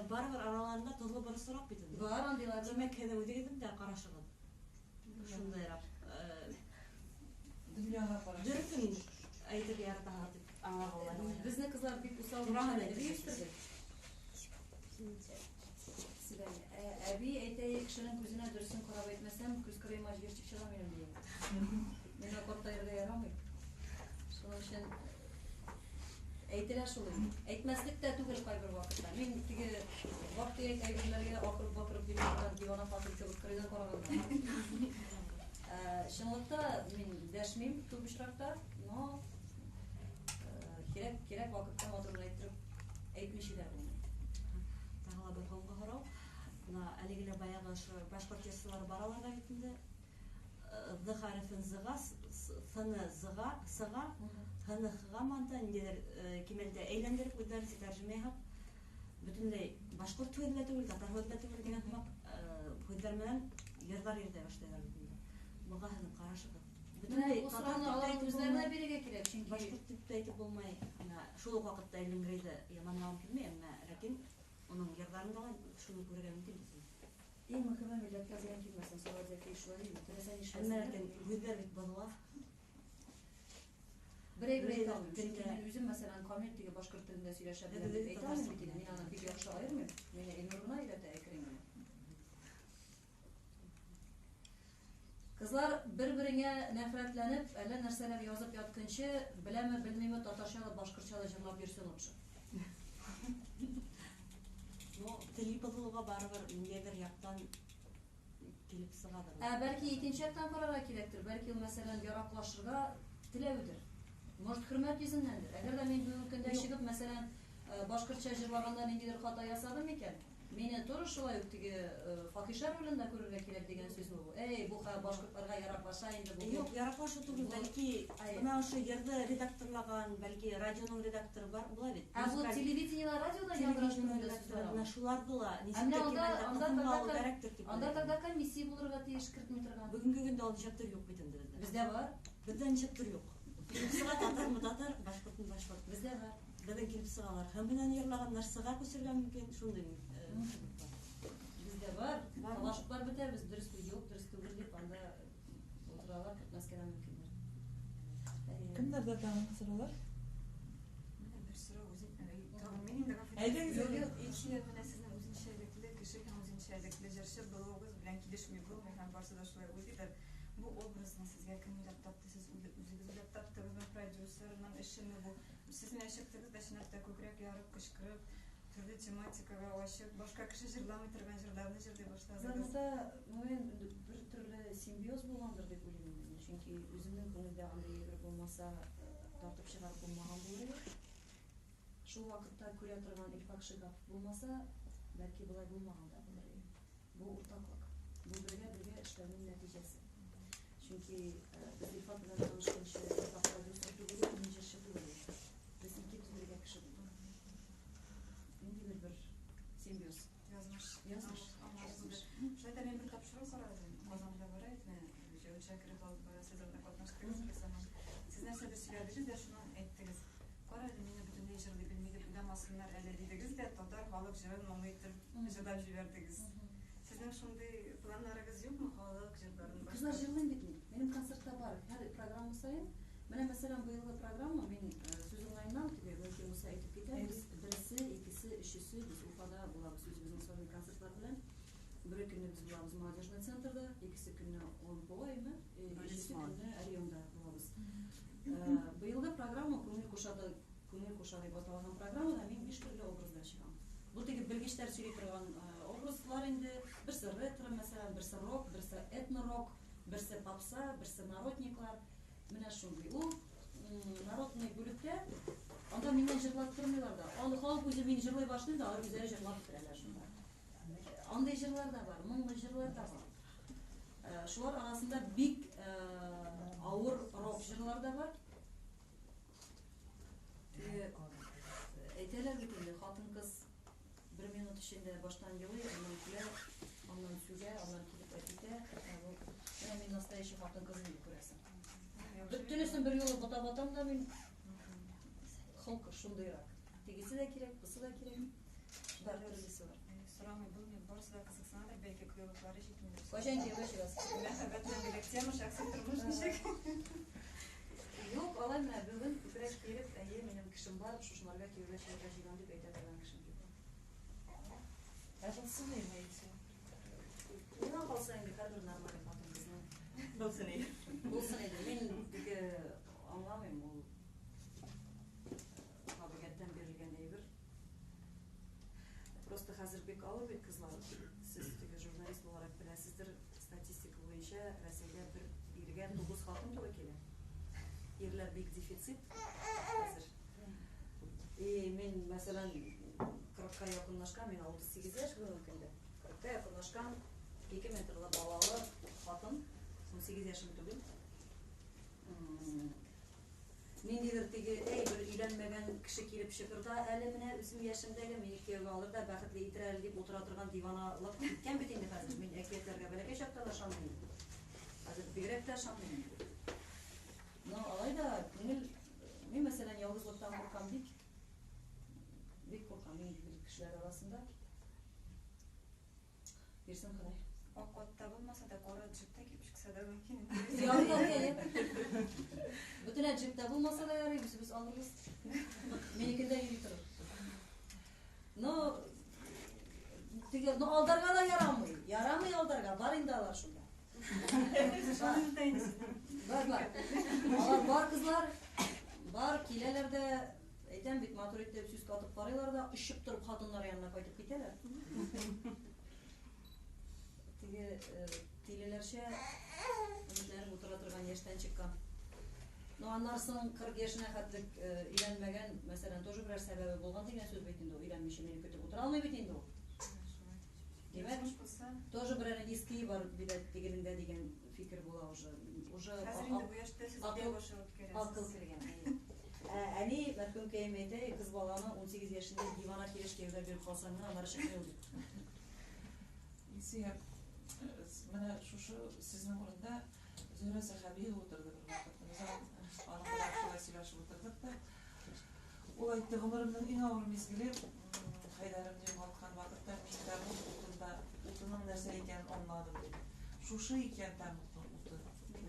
Барыбер араларында тозлы бер сорак бит инде. Бар андыйлар да. Димәк, һене үзегезнең дә карашыгыз. шундайрак Дөньяга караш. дөркин әйтергә ярата дип аңлаганлар. Безне кызлар бик усал Буран булган әйтеп өйстергә. Әби әйтәй кешенең күзенә дөресен карап әйтмәсәм, күз кырыйма җир чыгыла минем дигән. Мен акырта йөрдә ярамый. Шуның өчен әйтелә шулай. Әйтмәслек тә түгел кайбер вакытта. Мин теге вакыт әйтәйләргә акырып дигән дивана фатил кебек кырыйдан караганда. Чынлыкта мин дәшмим күп очракта, но кирәк вакытта моторын әйтеп әйтмичә дә булмый. Тагыла бер ханга карау. Әлегеле баягы башкорт язучылары баралар да бит инде. Д харфын зыга, сыны зыга, сыга, хыны хыга манта индер кимәлдә әйләндереп үзләре тәрҗемә итеп, бөтенләй башкорт телендә түгел, татар телендә түгел дигән хәзер менән йырлар йөртә башлыйлар бит инде. Буга хәзер карашы. Бөтенләй татар телендә үзләренә бирергә кирәк, чөнки башкорт дип әйтеп булмай, шул ук вакытта әйләнгәндә яманлап килмәй, әмма ләкин onun yıllarında şunu görürüm değil mi? İyi mükemmel millet kazıyan kimmesin, sonra da ki şöyle değil mi? Sen iş Ama erken güzel bir balığa. Birey tamam. Çünkü bizim mesela komik diye başka türlü söyleşebilir. Eğitim mi ki? Ben ana bir yaşa ayırmıyorum. Ben enuruna ile de ekrim. Kızlar birbirine nefretlenip, elle nerseler yazıp yatkınca, bileme bilmeyme tatarşa da başkırça da jırlap yürüsün olsun. Teli bazılığa barıbır nedir yaptan gelip sığadır. Belki ikinci yaktan karara kirektir. Belki mesela yaraklaşırda tilevidir. Может, hürmet yüzündendir. Eğer de ben bu ülkede çıkıp mesela başkırça jırlagandan indidir hata yasadım iken, meni doğru şolay öktüge fakişler rolünde görürge kirek degen söz mü bu? Bu başkırtlarga yaraklaşa indi bu. Yok, yaraklaşa tuğul. Belki buna şu yerde redaktörlagan, belki radyonun redaktörü var, bula bit. Bu televizyonda, radyoda yandıraştırın da sözler. Şular bula. Anda тогда комиссия bulurga teyiş kırtmıtırgan. Bugünkü günde o nişattır yok bitinde bizde. Bizde var. Bizde nişattır yok. Kilip sığa tatar mı tatar, başkırtın başkırt. Bizde var. Bizden kilip sığalar. Heminen yerlaganlar sığa kösürgen mümkün, şunday Bizde var. Talaşıklar biter, biz dürüst yok, dürüst değil deyip anda oturalar, kırtmazkenen mümkünler. Kimlerden tanıdık sıralar? Bir sıra benim de Әйдәгез, İlçiler менә сезнең үзенчәлекле кеше һәм үзенчәлекле җырчы булуыгыз белән килешми булмый һәм барсы да шулай уйлыйлар. Бу образны сезгә кем уйлап тапты? Сез үзегез уйлап таптыгызмы, продюсерның эшеме бу? Сез менә чыктыгыз да чынлыкта күкрәк ярып, кычкырып, төрле тематикага ачып, башка кеше җырламый торган җырларны җырлый башладыгыз. Заманда мен bir türlü simbiyoz булгандыр дип уйлыйм мин. Чөнки үземнең күңелдә андый ягыр булмаса, тартып чыгарып булмаган булыр. Шул вакытта күрә торган Илфак Шигапов булмаса, бәлки булай булмаган да булыр. Бу уртаклык. Бу бергә эшләүнең нәтиҗәсе. Чөнки без Илфак белән танышканчы, Илфак продюсер түгел, мин җырчы түгел. Без ике төрле кеше булдык. Инде бер симбиоз. Язмыш. Шулай да мен бер тапшыру сорадым. Казанда бар икән, җәүчәкрет алып бара, сез анда катнаштыгыз дисәм. Сез нәрсәдер сөйләдегез дә шуны әйттегез. Кара әле мине бөтенләй җырлый белми дип уйламасыннар әле дидегез дә татар халык җырын моңайтып җырлап җибәрдегез. Сезнең шундый планнарыгыз юкмы халык җырларын башка? Кызлар җырлыйм бит мин. Минем концертта бар. Һәр программа сайын. Менә мәсәлән быелгы программа мин сүз уңайыннан тиге бәлки булса әйтеп китәбез. Берсе, икесе, өчесе без Уфада булабыз үзебезнең сорый концертлар белән. Бер көнне без булабыз молодежный центрда, икесе көнне Омбоймы, өчесе көнне Орионда булабыз. Быелгы программа күңел кушады дип аталган программада мин 5 төрле образда чыгам. Бу теге белгечләр сөйли торган образлар инде. Берсе ретро, мәсәлән, берсе рок, берсе этно-рок, берсе попса, берсе народниклар. Менә шундый. Ул народный бүлектә анда миннән җырлап тормыйлар да. Аны халык үзе мин җырлый башлый да, алар үзләре җырлап бетерәләр шунда. Андай җырлар да бар, моңлы җырлар да бар. Шулар арасында бик авыр рок җырлар да бар. Әйтәләр бит инде, хатын-кыз 1 минут эчендә баштан елый, аннан килә, аннан сүгә, аннан килеп әйтә. Менә мин настоящий хатын-кызны күрәсең. Бөтенесен бер юлы бота-ботам да мин халык шундыйрак. Тегесе дә кирәк, бусы да кирәк. Бар төрлесе бар. сорамый был, мен барысы да қызықсынады, бәлки күйеуі жетмейді. Қашан күйеуге шығасыз? Мәхәббәттен бөлек тема, шақсы тұрмыш нешек. Жоқ, алай мына бүгін көкірек келіп, менің кішім бар, шушыларға күйеуге шығуға жиған деп айтады тұрған кішім жоқ. Әжін сын емейді. Одан қалса енді әрбір нормальный қатын қызынан. Болсын ей. Болсын еді. Мен деге аңламайым, ол қабілеттен берілген ейбір. Просто қазір бек ауыр бек қызлар. Сіз деге журналист olarak білесіздер, статистика бойынша Рәсейде бір берген 9 қатын толы келе. Ерлер бек дефицит қазір. Мен мәселен 40-қа якынлашқан, мен 38 яш бүгінгі күнде. 40-қа якынлашқан 2 метрлі балалы қатын, 18 яшым түгіл. Мен дегір теге, бір үйленмеген кіші келіп шықырда, әлі міне өзім яшымдегі мені күйеуге алыр да бақытлы етір әлі деп отыра тұрған диваналап кеткен бетінде қазір. Мен әкиеттерге бәлеке шақтала шамдайым. Қазір бігірек те шамдайым. Но алайда көңіл, мен мәселен ялғызлықтан қорқам дейік. Бек қорқам, мен кішілер арасында. Берсін қалай? Ақуатта болмаса да қора джипта кеп шықса да мүмкін. Бүтін джипта болмаса да ярай, біз алырыз. Менікінде үйі тұрыр. Но алдарға да ярамай. Ярамай алдарға, бар енді алар шында. Бар. Алар бар қызлар, бар келелерде, әйтен бит матуритте сүз қатып қарайлар да, үшіп тұрып қатынлар янына қайтып кетелер. Теге телелерше үмітлерім отыра тұрған ештен шыққан. Но анарсың 40 яшына қаттық үйленмеген, мәселен, тоже бірер сәбәбі болған деген сөз бейтінді о, үйленмеші мені көтіп отыра алмай бейтінді о. Демек, тоже бірер ескиі бар дегенінде деген fikir бола уже. Қазір енді бұл яшты сізге башы өт кересіз. Ақыл келген. Әне, мәркім кәйметі, қыз баланы 18 яшында дивана келеш кеуді беріп қалсаңын, анар шықмай олды. Есеге, міне шушы сіздің орында Зөйрә Сахаби отырды бір вақытта. Біз анықта шулай сөйләшіп отырдық та. Ол айтты, ғұмырымның ең ауыр мезгілі Хайдарым деп қалқан вақытта мен ұтының нәрсе екенін аңладым dedi. Шушы екен тәміқтің ұты деп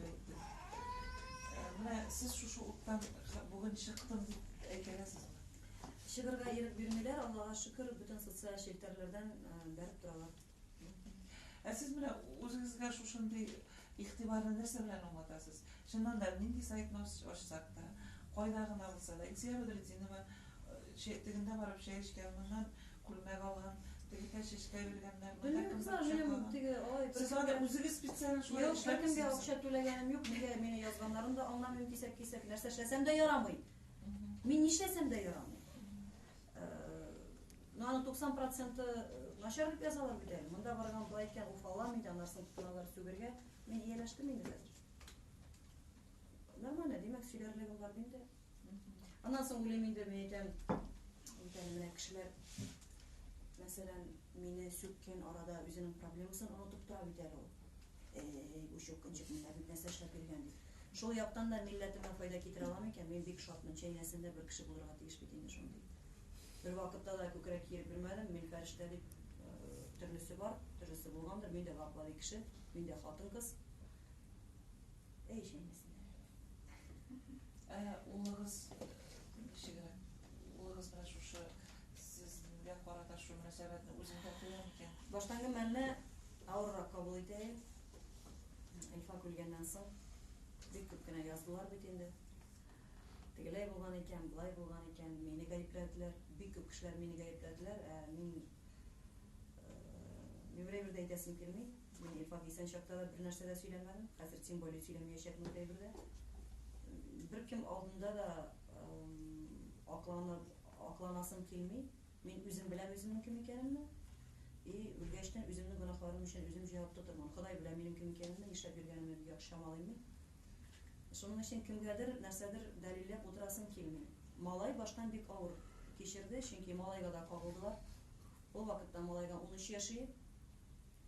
айтты. Міне сіз шушы ұттан бүгін шықтым деп әйкелесіз ме? Шығырға еріп бермелер, Аллаға шүкір, бүтін социал шелтерлерден бәріп тұралар. Сіз міне өзіңізге шушындай иқтибарны нәрсе білән оңатасыз. Шыннан да нинди сайтын ашсақ та, қойдағын алса да, Илсия Бәдретдинова шеттігінде барып шәй ішкенмінен күлмәк алған, теге тәшешке бергеннер, сіз ада өзіге специален шулай Жоқ, кімге ақша төлегенім жоқ, мені yazғанларым да аңламын кесек-кесек нәрсе эшләсәм дә ярамый. Мен нишләсәм дә ярамый. Но аны 90% начарлап язалар бит әле. Монда барган былай әйткән уфалам инде, анарсын тотыналар сүгергә. Мен ияләштем инде хәзер. Нормально, демәк сөйләрлегем бар инде. Аннан соң уйлыйм инде, мен әйтәм, менә кешеләр мәсәлән, мине сүккән арада үзенең проблемасын онытып тора бит әле ул. Бу шөккенчек менә бит нәрсә эшләп биргән дип. Шул яктан да милләтемә файда китерә алам икән, мен бик шатмын, чәйнәсендә бер кеше булырга тиеш бит инде шундый. Бер вакытта да күкрәк киеп белмәдем, мен фәрештә дип төрлесе бар, төрлесе булгандыр, мен дә ваклады кеше, мен дә хатын кыз. Чәйнәсендә. Улыгыз ничегрәк? Улыгыз менә шушы сезгә карата шу мөнәсәбәтне үзендә тоя микән? Баштанғы мәнне авыррак кабул итә. Илфа күлгәннән соң бик күп кенә яздылар бит инде. Тегеләй булган икән, булай булган икән, мине гаепләделәр. Бик күп кешеләр мине гаепләделәр. Мин берәйбер дә әйтәсем килми. Мин Илфа исән чакта да бер нәрсә дә сөйләмәдем. Хәзер тем более сөйләмәячәкмен берәйбер дә. Беркем алдында да акланасым килми. Мин үзем беләм үземнең кем икәнемне. Үлгәчтән үземнең гөнаһларым өчен үзем җавап тотырман. Ходай белә минем кем икәнемне, нишләп биргәнемне бик яхшы чамалыйм. Шуның өчен кемгәдер нәрсәдер дәлилләп утырасым килми. Малай баштан бик авыр кичерде, чөнки малайга да кагылдылар. Ул вакытта малайга 13 яши.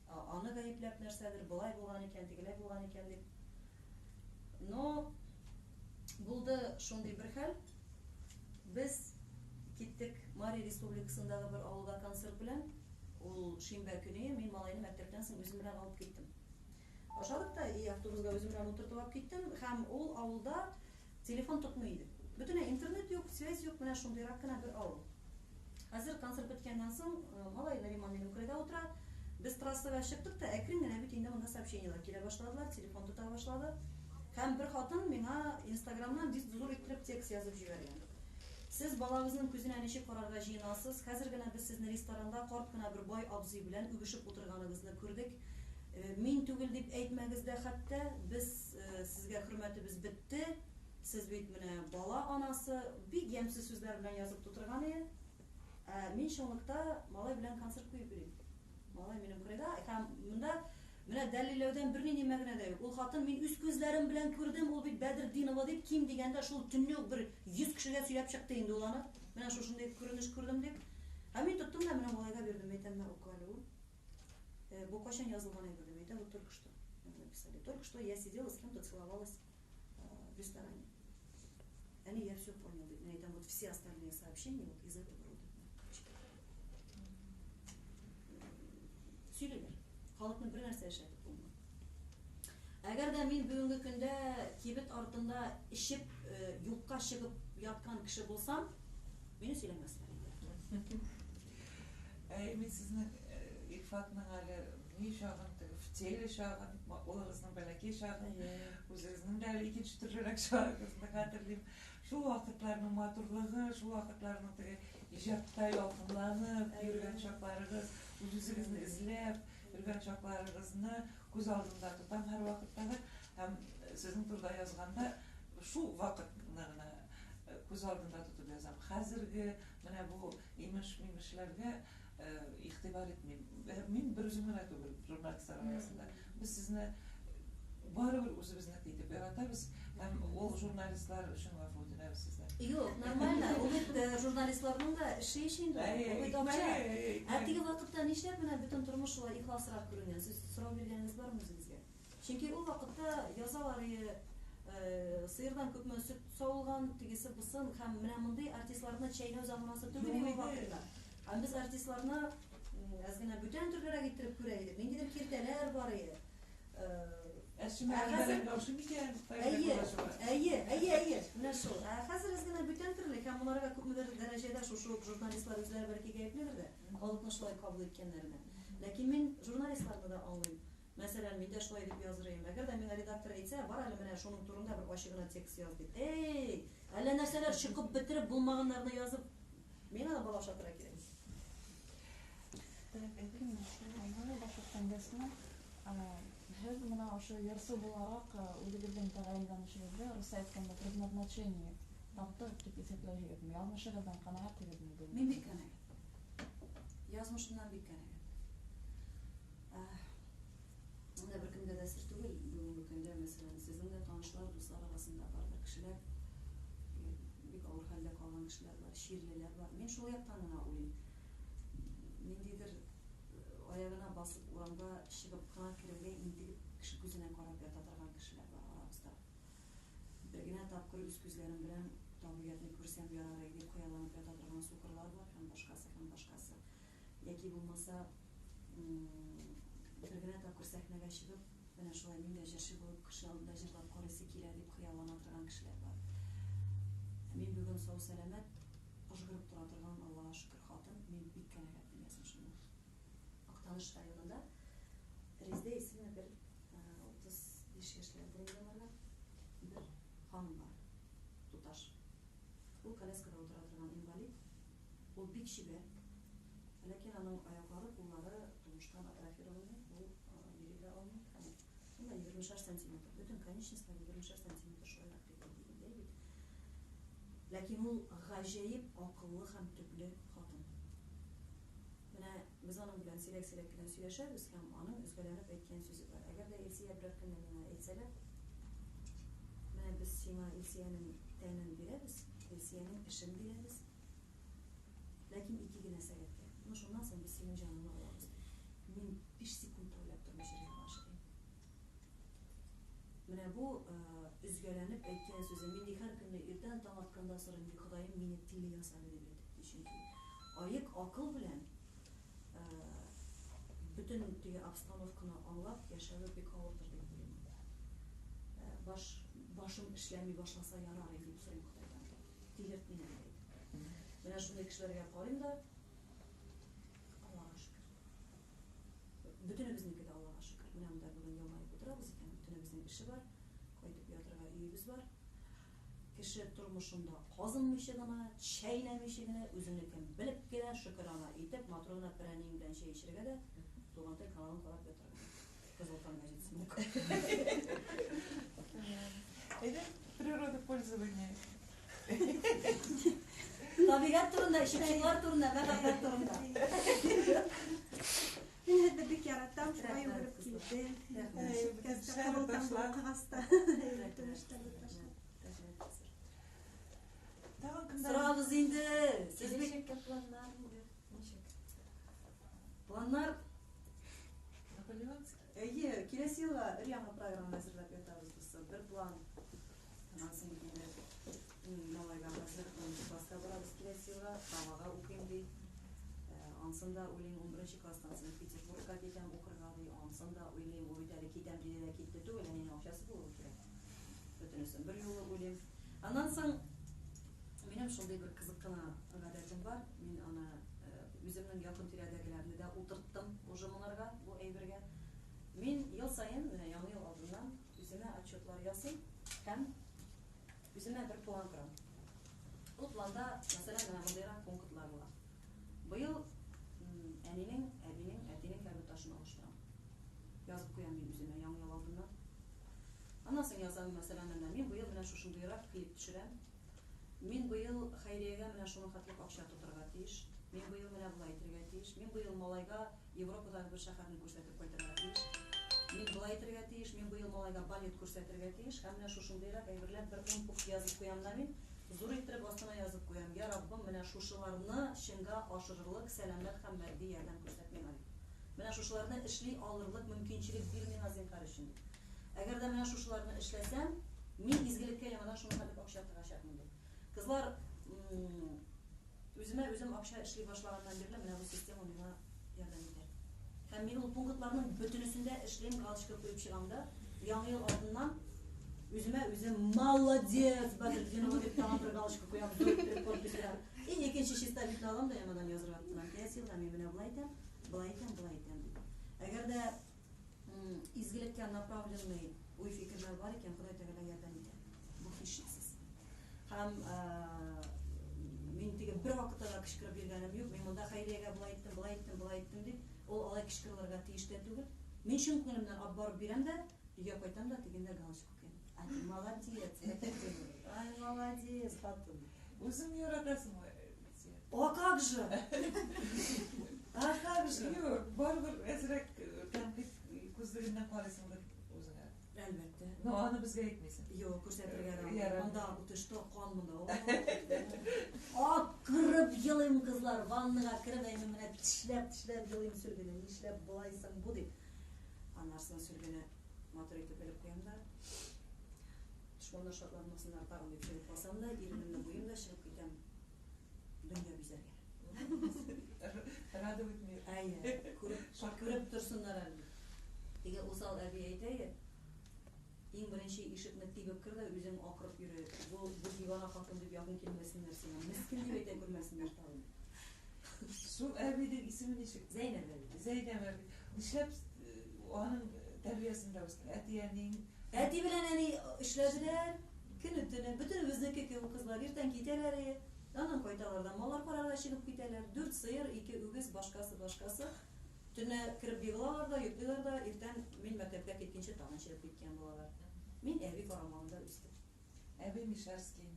Аны гаепләп нәрсәдер болай булган икән, тегеләй булган икән дип. Но булды шундый бер хәл. Без киттек Мария Республикасындагы бер авылда концерт белән. ул шимбә көне мин малайны мәктәптән соң үзем белән алып киттем. Ашадык да, автобуска өзüm белән утыртып алып киттем һәм ул авылда телефон тотмый иде. Бөтенләй интернет юк, связь юк, менә шундыйрак кына бер авыл. Хәзер концерт беткәннән соң малай Нариман минем күрәдә утыра. Без трассага чыктык та әкрен генә бит инде монда сообщениелар килә башладылар, телефон тота башлады. Һәм бер хатын миңа Instagramнан зур итеп текст язып җибәргән. Сез балагызның күзенә ничек карарга җыенасыз? Хәзер генә без сезне ресторанда карт кына бер бай абзый белән үбешеп утырганыгызны күрдек. Мин түгел дип әйтмәгез дә хәтта, без сезгә хөрмәтебез бетте. Сез бит менә бала анасы, бик ямьсез сүзләр белән язып тутырган иде. Мин шунлыкта малай белән концерт куеп йөрим. Малай минем күрәдә, һәм монда менә дәлилләүдән бернинди мәгънә дә юк. Ул хатын мин үз күзләрем белән күрдем, ул бит Бәдретдинова дип ким дигәндә шул төнне үк бер 100 кешегә сөйләп чыкты инде ул аны. Менә шушындый күренеш күрдем дип. Һәм мин тоттым да менә малайга бирдем, әйтәм, укалы ул. Бу кашан язылган иде дип әйтә, вот только что. Написали. Только что я сидела с кем-то целовалась в ресторане. Они я все понял. Мне там вот все остальные сообщения вот из этого рода. Сөйләләр. Халыкны бер нәрсә эшләтеп булмый. Әгәр дә мин бүгенге көндә кибет артында ишеп, юкка чыгып яткан кеше булсам, мине сөйләмәсләр инде. Мин сезнең илфатның әле ни шагын, фтеле шагын, улыгызның бәләкәй шагын, үзегезнең дә икенче төрлерәк шагыгызны хәтерлим. Шул вакытларның матурлыгы, шул вакытларның теге иҗатта ялкынланып йөргән чакларыгыз, үзегезне эзләп йөргән чакларыгызны күз алдымда тотам һәр вакытта һәм сезнең турда язганда шул вакытны гына күз алдымда тотып язам. Хәзерге менә бу имеш-мимешләргә игътибар итмим. Мин бер үзем генә түгел, журналистлар арасында. Без сезне барыбер үзебезнеке итеп яратабыз һәм ул журналистлар өчен гафу үтенәбез сездән. Юк, нормально. Ул бит журналистларның да эше инде. Ул бит акча. Теге вакытта нишләп менә бөтен тормыш шулай ихласрак күренгән? Сез сорау биргәнегез бармы үзегезгә? Чөнки ул вакытта язалар сыердан күпме сөт савылган, тигесе бусын һәм менә мондый артистларны чәйнәү заманасы түгел ул вакытта. Һәм без артистларны аз гына бүтән төрлерәк иттереп күрә идек. Ниндидер киртәләр бар иде. Әйе. Менә шул. Хәзер аз гына бүтән төрле һәм уларга күпмедер дәрәҗәдә шушы журналистлар үзләре бәлки гаепледер дә. Халыкны шулай кабул иткәннәренә. Ләкин мин журналистларны да аңлыйм. Мәсәлән, мин дә шулай дип язырым. Әгәр дә миңа редактор әйтсә, бар әле менә шуның турында бер ачыгына текст яз дип. Әллә нәрсәләр чыгып бетереп булмаганнарны язып, миңа да бала шатыра кирәк. Һез менә ошо ярсы буларак үзегезнең тәгаенләнешегезгә русча әйткәндә предназначение тапты дип исәпләйсегез. Язмышыгыздан канәгать түгелме? Мин бик канәгать. Язмышымнан бик канәгать. Монда бер кемдә дә сер түгел, бүгенге көндә мәсәлән, сезнең дә танышлар, дуслар арасында бардыр кешеләр, бик авыр хәлдә калган кешеләр бар, ширлеләр бар. Мин шул яктан гына уйлыйм. Ниндидер аягына басып урамга чыгып кына керергә интегеп кеше күзенә карап ята торган кешеләр бар арабызда. Бер генә тапкыр үз күзләрем белән табигатьне күрсәм ярар иде дип кыяланып ята торган сукырлар бар һәм башкасы. Яки булмаса бер генә тапкыр сәхнәгә чыгып, менә шулай мин дә җырчы булып кеше алдында җырлап карыйсы килә дип кыялана торган кешеләр бар. Мин бүген сау сәламәт ожгырып тора торган, Аллаһка шөкер, хатын, мин бик канәгать язмышым. Актаныш районында Резде исемле бер 35 яшьләр булганнар, бер ханым бар, туташ. Ул коляскада утыра торган инвалид. Ул бик чибәр. Ләкин аның аяклары, куллары тумыштан атрофированы, ул йөри дә алмый. Ул 20 сантиметр, бөтен конечностьләр 20 сантиметр шулай дигәндәй бит. Ләкин ул гаҗәеп акыллы һәм төпле хатын. Менә без аның белән сирәк-сирәк кенә сөйләшәбез һәм аның үзгәләреп әйткән сүзе бар. Әгәр дә Илсия берәр көнне миңа әйтсәләр, менә без сиңа Илсияның тәнен бирәбез, Илсияның эшен бирәбез. Ләкин 2 генә сәгатькә. Шуннан соң без синең җаныңны алабыз. Мин 5 секунд уйлап тормыш йөргән башлыйм. Менә бу үзгәләнеп әйткән сүзе. Мин һәр көнне иртән таң атканда сорыйм, Ходаем, мине тиле ясады дип әйтеп. Чөнки аек акыл белән бүтін теге обстановканы аңлап яшәве бик авырдыр дип уйлыйм. Башым эшләми башласа ярар иде дип сорыйм Худайдан. Тилерт мине дип. Менә шундый кешеләргә карыйм да Аллага шөкер. Бөтенебезнеке дә Аллага шөкер. Менә монда бүген елмаеп утырабыз икән. Бөтенебезнең эше бар. Кайтып ятырга өебез бар. Кеше тормышында казынмыйча гына, чәйнәмичә генә, үзенекен белеп кенә шөкер ана итеп, Матрона прәниң белән чәй эчәргә дә туган тел каналын карап ятырга. Кызыл таңга җитсен. Это природа пользования. Табигать турында, ишекләр турында, мәхәббәт турында. Мен хәтта бик яратам, шулай йөгереп килдем. Кагаста. Сорабыз инде. Сез бик планнар инде. планнар Наполеонский. әйе, киләсе елга яңа программа әзерләп ятабыз без. Бер план. Аннан соң инде малайга хәзер 10 класска барабыз киләсе елга, Тамага укыйм ди. Ансында уйлыйм 11 класстан соң Петербургка китәм укырга ди. Ансында уйлыйм, ул әле китәм диде дә китте түгел, әнинең акчасы булыр кирәк. Бөтенесен бер юлы уйлыйм. Аннан соң минем шундый бер кызык кына гадәтем бар. Мин аны үземнең якын тирәдәгеләрне дә утырттым уже монарга, бу әйбергә. Мин ел сайын, менә яңа ел алдыннан үземә отчетлар ясыйм һәм үземә бер план корам. Бу планда, мәсәлән, менә мондыйрак пунктлар була. Быел әнинең, әбинең, әтинең кабинеташын алыштырам. Язып куям мин үземә яңа ел алдыннан. Аннан соң язам, мәсәлән, мин быел менә шушындыйрак клип төшерәм. Мин быел хәйриягә менә шуның хәтлек акча тотарга тиеш. Мин быел менә булай итәргә тиеш. Мин быел малайга Европадагы бер шәһәрне күрсәтеп кайтырга тиеш. Мин булай итәргә тиеш. Мин быел малайга балет күрсәтергә тиеш. Һәм менә шушындыйрак әйберләр бер 10 пункт язып куям да мин. Зур иттереп астына язып куям. Я Раббым, менә шушыларны чынга ашырырлык, сәламәт һәм матди ярдәм күрсәт миңа. Менә шушыларны эшли алырлык мөмкинчелек бир миңа зинһар өчен. Әгәр дә менә шушыларны эшләсәм, мин изгелеккә яңадан шуның хәтлек акча тотачакмын дип. Кызлар, үземә үзем акча эшли башлаганнан бирле менә бу система миңа ярдәм итә. Һәм мин ул пунктларның бөтенесендә эшлим, галочка куеп чыгам да, яңа ел алдыннан үземә үзем молодец, Бадридинова дип тагын бер галочка куям, подписьләр. И икенче чиста битне алам да яңадан язырга тотынам. Киләсе елда мин менә булай итәм, булай итәм, булай итәм дип. Әгәр дә изгелеккә направленный уй фикерләр бар икән, Ходай Тәгалә ярдәм итә. Бу һичшиксез. Һәм мин теге бер вакытта да кычкырып йөргәнем юк. Мин монда хәйриягә булай иттем дип, ул алай кычкырылырга тиеш тә түгел. Мин чын күңелемнән алып барып бирәм дә, өйгә кайтам да тегендә галочка куям. Ай, молодец. Ай, молодец, хатын. Үзем яратасыңмы? А как же? А как же? Юк, барыбер әзрәк тәнкыйть күзлегеннән карыйсыңдыр үзеңә. Әлбәттә. Но аны безгә әйтмисең. Юк, күрсәтергә дә. Ярар. Монда утышта кан монда. Акырып елыйм кызлар, ваннага кереп, әйме менә тишләп елыйм сөлгене, нишләп булайсың бу дип. Аннарсын сөлгене матур итеп белеп куям да. Шуны шатланмасыннар тагын дип сөйләп калсам да, иремне буйым да чыгып китәм. Дөнья бизәргә. Радовать мир. Әйе, күреп торсыннар әле. Теге усал әби әйтә, иң беренче ишекне тибеп кер дә үзең акырып йөре. Бу дивана хатын дип якын килмәсеннәр сиңа. Мискин дип әйтә күрмәсеннәр тагын. Шул әбидең исеме ничек? Зәйнәп әби. Зәйнәп әби. Нишләп аның тәрбиясендә үскән? Әтиянең Әти белән әни эшләделәр. Көне-төне бөтенебезнеке кебек кызлар иртән китәләр. Аннан кайталар да маллар карарга чыгып китәләр. 4 сыер, 2 үгез, башкасы. Төнне киреп йыгылалар да, йоклыйлар да, иртән мин мәктәпкә киткәнче тагын чыгып киткән булалар. Мин әби карамагында үстем. әби Мишарский.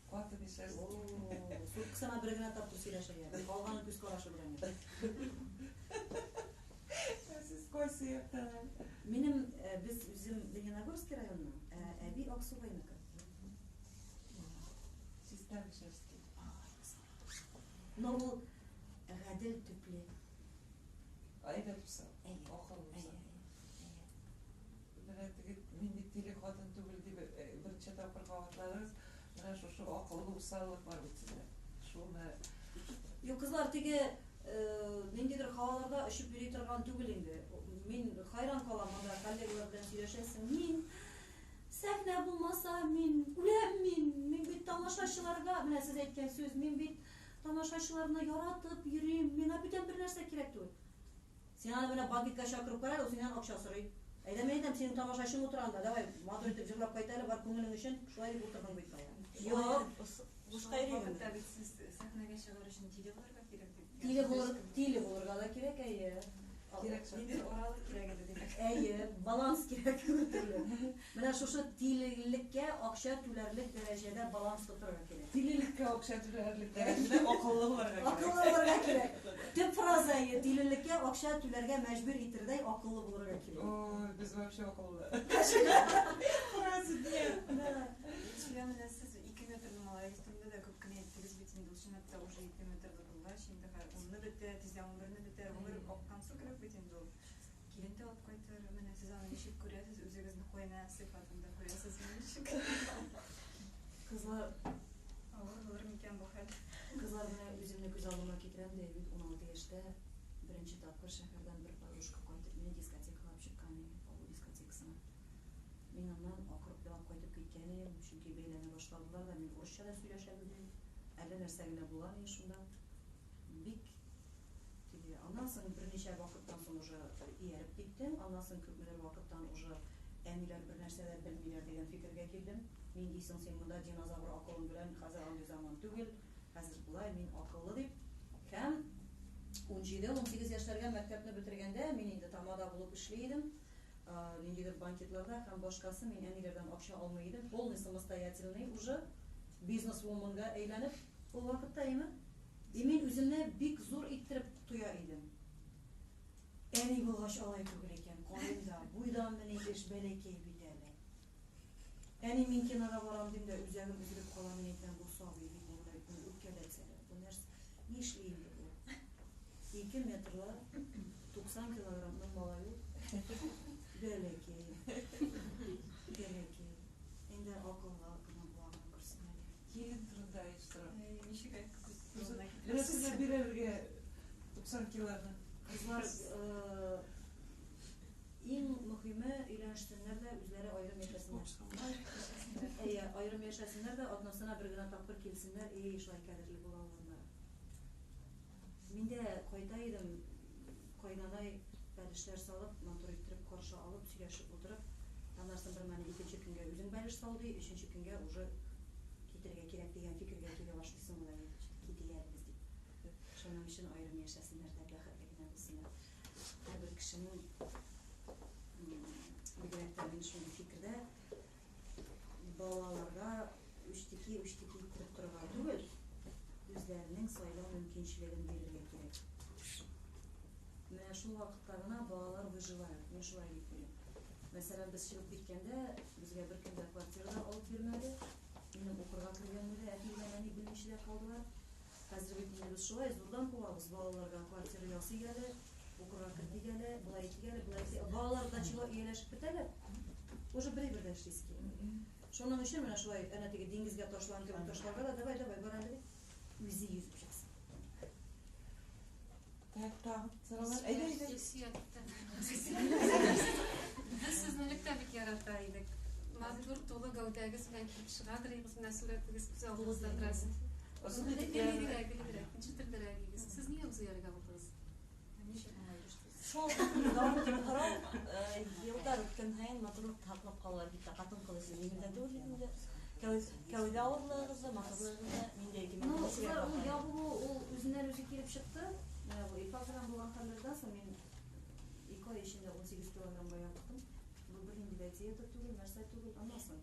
Каты Мишарский. Сук сана бер генә тапты сөйләшергә. Калганы күз карашы белән. Сез кайсы яктан? Минем без үзем Лениногорский районның, әби Аксубайныкы. Чиста Мишарский. Но ул гадел төпле. Айда писал. Акыллы. Менә теге мин бит тиле хатын түгел дип беренче тапкыр кабатладыгыз. Менә шушы акыллы усаллык бар бит сездә. Шуны Юк, кызлар теге ниндидир хабаларда очып йөри торган түгел инде. Мин хайран калам анда коллегалар белән сөйләшәсең. Мин сәхнә булмаса, мин үләм мин бит тамашачыларга, менә сез әйткән сүз, мин бит тамашачыларны яратып йөрим, миңа бүтән бер нәрсә кирәк түгел. Син аны менә банкетка чакырып кара, ул синнән акча сорый. Әйдәм әйтәм, синең тамашачың утырганда, давай, матур итеп җырлап кайт әле, бар күңелең өчен, шулай дип утырдың бит бая. Юк, бушка йөрим. Сез сәхнәгә чыгар өчен тиле булырга кирәк дип. Тиле булырга да кирәк, әйе. Нидер оралы кирәк иде димәк. Әйе, баланс кирәк түгел. Менә шушы тилелеккә акча түләрлек дәрәҗәдә баланс тотырга кирәк. Тилелеккә акча түләрлек дәрәҗәдә акыллы булырга кирәк. Акыллы булырга кирәк. Төп фраза әйе, тилелеккә акча түләргә мәҗбүр итердәй акыллы булырга кирәк. Ой, без вообще акыллы. Фраза дия. Члены сез 2 метрны малайыз турында да күп кенә әйттегез бит инде, ул чынлыкта уже 2 метрда булгач, инде һәр бетә, тиздән умырны бетә, умыр аккан су кирәк бит инде ул. Килен дә алып кайтыр, менә сез аны ничек күрәсез, үзегезне кайна сыйфатында күрәсез ничек? Кызлар, Авыр булыр микән бу хәл? кызлар менә үземне күз алдыма китерәм дә, бит 16 яшьтә беренче тапкыр шәһәрдән бер подружка кайтып, мине дискотекага чыккан иде, авыл дискотекасына. Мин аннан акырып елап кайтып киткән идем, чөнки бәйләнә башладылар да, мин урысча да сөйләшә белдем. Әллә нәрсә генә була иде шунда. Бик теге, аннан соң берничә вакыттан соң уже ияреп киттем, аннан соң күпмедер вакыттан уже әниләр бер нәрсәләр белмиләр дигән фикергә килдем. Мин дисең син монда динозавр акылым белән хәзер андый заман түгел, хәзер булай, мин акыллы дип. Һәм 17-18 яшьләргә мәктәпне бетергәндә мин инде тамада булып эшли идем. Ниндидер банкетларда һәм башкасы мин әниләрдән акча алмый идем. Полный самостоятельный уже бизнес-вуменга әйләнеп ул вакытта име. Мин үземне бик зур иттереп туя идем. Әни булгач алай түгел икән, кайында, буйдан менә еш бәләкәй бит әле. Әни мин кинога барам дим дә үзәгем үзелеп кала, мин әйтәм, бу сабый бит булмай, бу үткәләтсәләр. Бу нәрсә ни эшли инде бу? 2 метрлы 90 килограммның малае. Бәләкәй. Инде акылга гына булаган күрсен әле. Килен турында әйтеп. Ничек әйттегез? Берсенә бирергә 90 килограмм. Кызлар иң мөһиме өйләнештәннәр дә үзләре аерым яшәсеннәр. Әйе, аерым яшәсеннәр дә атнасына бер генә тапкыр килсеннәр, шулай кадерле була алганнар. Мин дә кайта идем, кайнанай бәлешләр салып, матур иттереп каршы алып, сөйләшеп утырып, аннан соң бер мәне 2нче көнгә үзең бәлеш салды, 3нче көнгә уже китергә кирәк дигән фикергә килә башлыйсың була дип, китәбез дип. Шуның өчен аерым яшәсеннәр дә бәхетле генә булсыннар. Һәр кешенең бигрәк мин шундый фикердә балаларга үчтики иттереп торырга түгел, үзләренең сайлау мөмкинчелеген бирергә кирәк. Менә шул вакытта гына балалар выживают, мин шулай дип уйлыйм. Мәсәлән, без чыгып киткәндә, безгә бер кемдә квартирада алып бирмәде. Минем укырга кергәндә әти белән әни белмичә дә калдылар. Хәзер бит без шулай зурдан куабыз балаларга квартира ясый әле, укырга кертик әле, болай итик әле, болай итик. Балалар да чыга ияләшеп бетәләр. Уже бер дә эшлисе килми. Шуның өчен менә шулай әнә теге диңгезгә ташлан кебек ташларга да давай бар әле дип үзе йөзеп чыксын. Так, соралар. Әйдә. Biz sizlerlikte bir yarataydık. Mazdur tolu gövdəgiz bilən kip çıxadır, yığısından surətiniz güzel olursa biraz. Bilirək. Çıtırdıraq. Siz niye bu yarı qabıldınız? Шул давам карау елдар үткән һайын матурлык татлап калалар бит, катын кылысы җиңелдән түгел инде. Кәүдә авырлыгы, матурлыгы миндә Ул ябылу, ул үзеннән үзе килеп чыкты. Менә бу ифак белән булган хәлләрдән соң мин 2 ай эчендә 18 килограммга яктым. Бу бер инде диета түгел, нәрсә түгел, аннан соң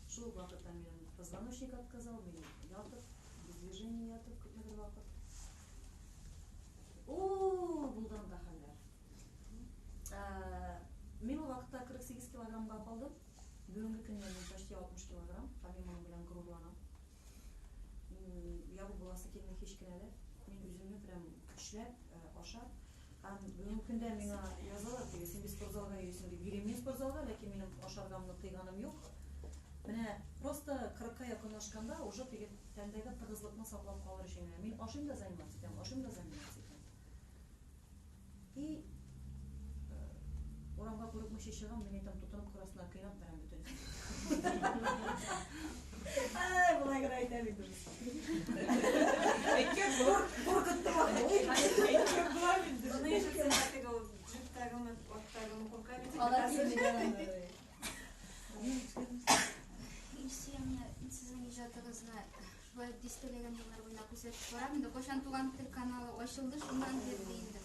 шул вакытта минем позвоночник отказал, мин ятып, без движение ятып күпмедер вакыт. Булдан да хәлләр. Мин ул вакытта 48 килограммга калдым. Бүгенге көндә мин почти 60 килограмм, һәм мин белән горурланам. Ябу буласы килми һич кенә дә. Мин үземне прям көчләп ашап, һәм бүгенге көндә миңа язалар дип, син спортзалга йөрисең дип, йөрим мин спортзалга, ләкин минем ашаргамны тыйганым юк. Менә просто 40-ка якынлашканда уже теге тәндәге тыгызлыкны саклап калыр өчен мин ашыйм да заниматься итәм, көріп шешеғам, мен айтам тұтынып құрасына қинап бәрін бүтін. Бұлай қара айта бейдіріз. Әйкен қорқытты ма? Әйкен бұла бейдіріз. Бұны ешетсен әтігі ол жүктәгімі, оттагымы қорқа бейдіріз. Ала келмеген. Илсия, сіздің ижатыңызға шулай дистелеген жылдар бойына көрсетіп барамын да, қошан туған тіл каналы ашылды, шундан бері дейінді.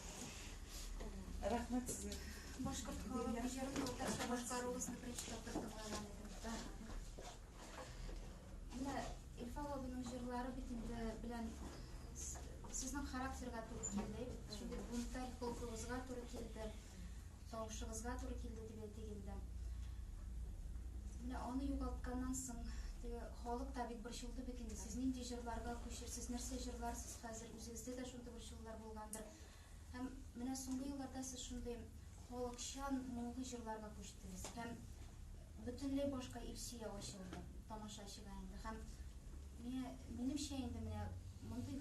Рахмет сізге. Башқұрт халық бежерін орташа башқару облысының председателі болған едім. Мына Илфал абының жырлары бетінде білән сіздің характерға туры келді. Шундай бунтарь полкығызға туры келді, тауышығызға туры келді деп әйтегелді. Мына оны юғалтқаннан соң халық та бит бір жылды бетінде сіздің де жырларға көшерсіз, нәрсе жырларсыз қазір өзіңізде де шундай бір жылдар болғандыр. Һәм мына соңғы елларда сіз шундай халықшан мұңлы жырларға көштіңіз. Һәм бүтінлей башқа Илсия ашылды, тамашашыға енді. Һәм меніңше енді міне мұндай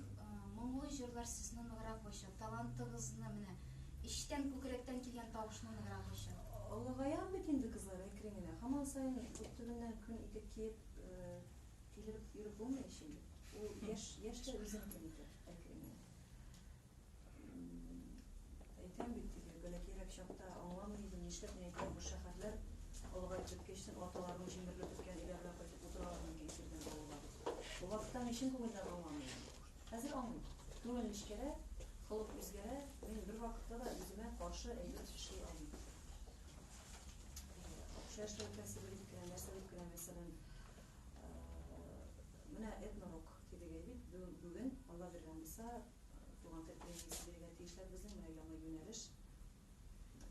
мұңлы жырлар сіздің нығырақ башы, талантыңызны міне іштен көкіректен келген тауышының нығырақ башы. Аллағаян бет енді қызлар әкіреңіне. Хаман сайын өттігінен күн итек киіп, келіріп үйріп болмай ішінде. Ол яшта өзін кемеді әкіреңіне. Айтайын беттегі, бәләкерек шақта аңламайды, нештеп не айтайын бұл шақарлар олғай түпкештің аталарының жемірлі түпкен илерлі қайтып отыраларының кесірден болуға. Бұл вақыттан ешін көңілден аңламайды. Әзір аңлайды. Көңіл ішкері, қылып өзгері, мен бір вақытта да өзіме қаршы әйдіп шешей алмайды. Шәшілік кәсібі өткені, нәрсе өткені мәселен мына этнорок тедеге бит, бүгін Алла берген болса, туған тәрбиесі берген тиішлер біздің майлама юнеліш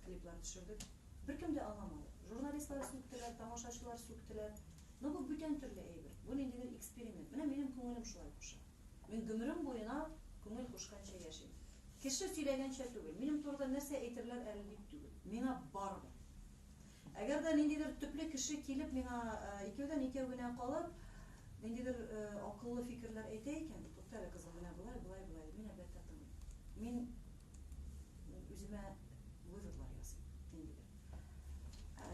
клиплар түшірдік. Бір кімде аңламады. Журналистлар сөктілер, тамашашылар сөктілер. Но бұл бүтен түрлі әйбір. Бұл ендегі эксперимент. Мына менің көңілім шулай қоша. Мен гүмірім бойына көңіл қошқанша яшайым. Кеші сөйлегенше түгіл. Менің турда нәрсе әйтірлер әлбет түгіл. Мена бар бұл. Әгер де нендейдер түплі кіші келіп, мена екеуден екеугіне қалып, нендейдер ақыллы фикірлер әйте екен, тоқтары қызым, мена бұлай, мен әбәтті атымын. Мен өзіме выводлар ясым, нендейдер.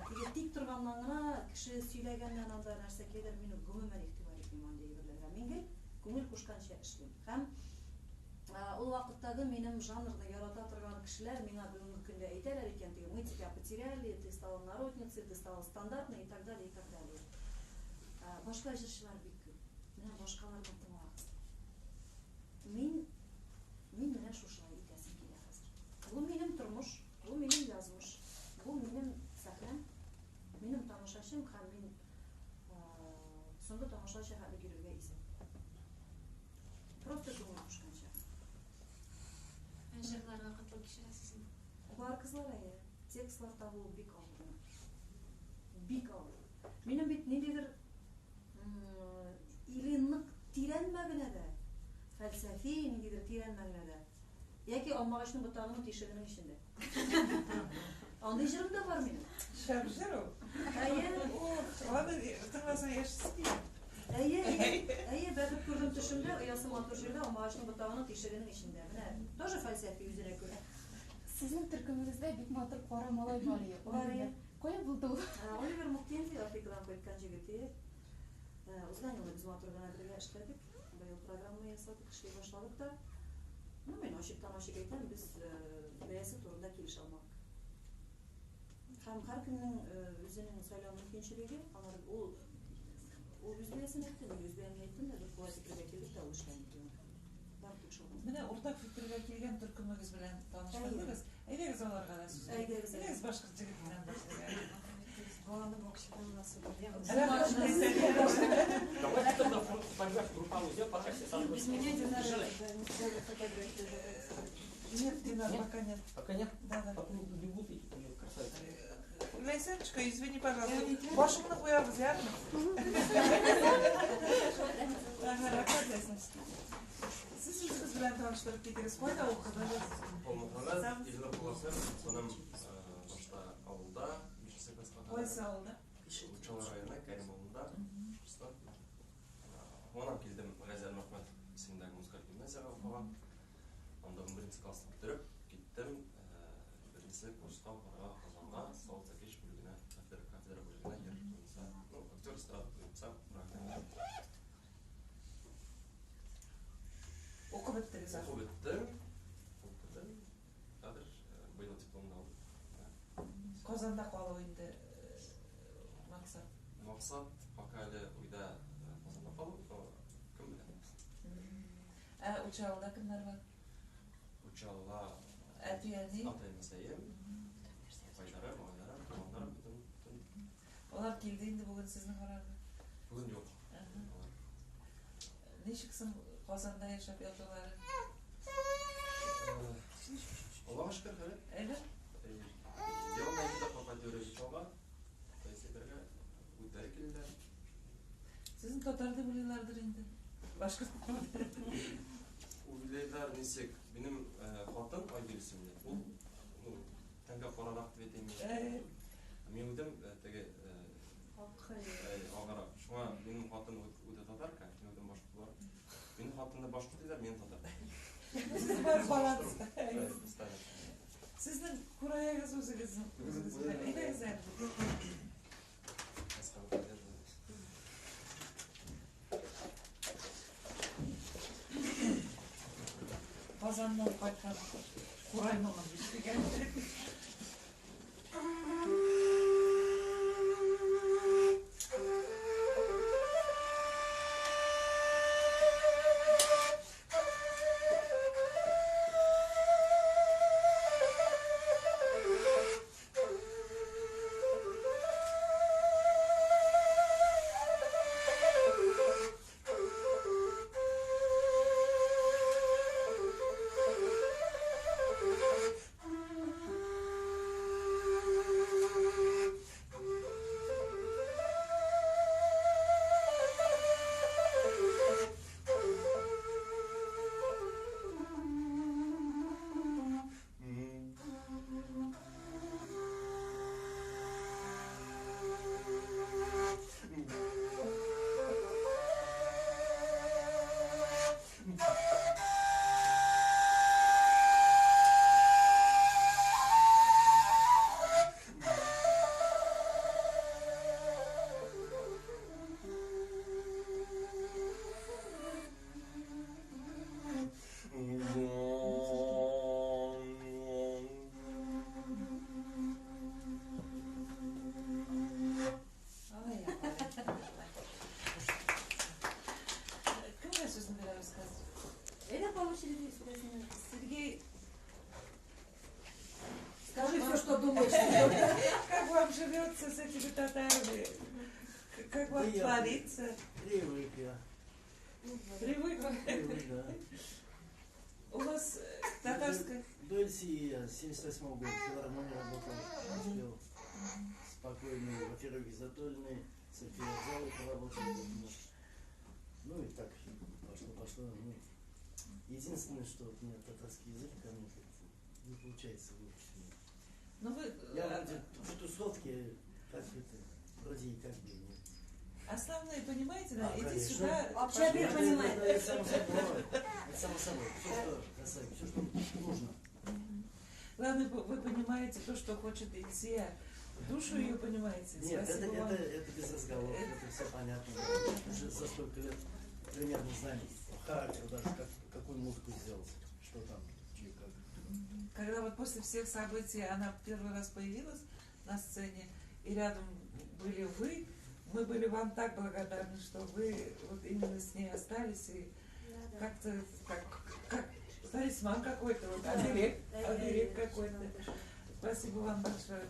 Теге тик тұрғаннан ғана, кіші сөйлегеннен анда нәрсе кедер, мені гүмімен ихтивар етмейм анда егірлерге. Менгіл көңіл қошқанша ішлем. Һәм ол вақыттағы менің жанрды ярата тұрған кішілер мені бүгінгі күнде әйтелер екен, мы тебя потеряли, ты стала народницей, ты стала стандартной и так далее, и так далее. Башқа жыршылар бек көп. Мені башқалардан тыңлағыз. Мен мені шошылай етесім келе қазір. Бұл менің тұрмыш, бұл менің язмыш, бұл менің сәхнәм, менің тамашашым, һәм мен соңғы тамашашы хәлі көрерге есеп. Просто көңіл қошқанша. Жырларға қатыл кішіресізін. Бар қызлар әйе, текстлар табылу бек ауыр. Бек ауыр. Менің бет недегір илиннік тирен мәгінеді, фәлсәфи недегір тирен мәгінеді. Яки алмағашының бұтағының тешігінің ішінде. Андай жырым да бар менің. Шәп жыр ол? Әйе. Ладно, тыңласаң яшысыз дейін. Әйе, бәкіп көрдім түшімді, ұясы матур жерде алмағашының бұтағының тешігінің ішінде. Міне, тоже фәлсәфи өзіне көрі. Сіздің түркімізде бек матур қора малай бар ие. Бар ие. Қой бұлды ол? Оливер Мұқтензи Африкадан қойткан жігіте. Uzdan yılı biz Maturgan'a birge işledik. Bu yıl programı yasadık, işley başladık da. Ben aşıktan aşık aytan biz beyası turunda keliş almak. Hem her günün özünün sayılan mümkünçülüğü, ama o yüz beyasını ettim, yüz beyanını ettim de bu fikirge keldik de o işlerini diyorum. Mine ortak fikirge kelgen türkümüz bilen tanıştırdınız. Eydiniz onlarga da söz. Eydiniz başka jigitinden başlayalım. Главный боксчидан nasıl biliyor musun? Давайте тогда фотографию группалу сделать, пока все сами Без меня Динара Нет, Динар, пока нет. Пока нет? Да. А то бегут эти красавицы. Лейсеночка, извини, пожалуйста. Башымны қоябыз, яғни? Рахмет, Лейсеночка. Сіз өзіңіз білән таныштырып кетіңіз, қойда ол қыздар жазсыз? Болмағанат, елді қоласыр, соным башта ауылда, Қойсы ауылда? Учалы районы, Кәрім ауылында. Онан келдім Ғазия Махмет ісімдегі музыкалық гимназияға оқуға. Онда 11 класты бітіріп кеттім. есік, Қошқау, Қарға, Қазанға, Сауыт Сакеш бөлігіне, кафедра бөлігіне ер туындыса, актер эстрада туындыса, Оқып біттіңіз оқып біттім. Қазір биыл дипломды алдым. Қазанда қалу енді мақсат? Мақсат пока әлі ойда Қазанда қалу, кім біледі? Учалыда кімдер бар? Учалыда Әтуяни? Атай Мәсайым, Байдары, Мағайдары, Туғандарым, бүтін. Олар келді енді бүгін сіздің қарарға? Бүгін жоқ. Нешіксің Қазанда яшап елділері? Аллаға шүкір қәрі. Әлі? Еліне екі даққа қатері учалға, тәйсеберге өттәрі келдер. Сіздің татарды білелердір енді? Башқұрт Үйлейдер несек, менің қатын Айгүл ісімде. Ол тәңгі қорарақ деп етейін. Мен өдім тәге ағара. Шуңа менің қатын өте татар, мен өдім башқұрт бар. Менің қатында башқұрт едер, мен татар. Сіздің бар баланс. Сіздің құраяғыз өзіңіз әйдәңіз әді? Қазаннан қайтқан құраймаған бістеген. Сергей, Скажи все, что думаешь. как вам живется с этими татарами? Как вам творится? Привык я. Привык? Привык, да. У вас татарская? До России я 78-го года в филармонии работал. Успел спокойный, во-первых, изотольный, сельфиозалы поработал. Ну и так пошло. Ну, единственное, что у меня татарский язык ко мне не получается выучить. Ну вы... Я вроде в тусовке, как это, вроде и как бы нет. Основные, понимаете, да? Иди Конечно. сюда. Общабир понимает. Это само собой. Это само собой. Все, что нужно. Главное, вы понимаете то, что хочет идти, душу ее понимаете. Нет, Спасибо вам. это без разговоров, это все понятно. Уже за столько лет примерно знаем характер даже, какую музыку сделать, что там, и как. Когда вот после всех событий она первый раз появилась на сцене, и рядом были вы, мы были вам так благодарны, что вы вот именно с ней остались, и как-то как талисман какой-то, вот, оберег какой-то. Спасибо вам большое.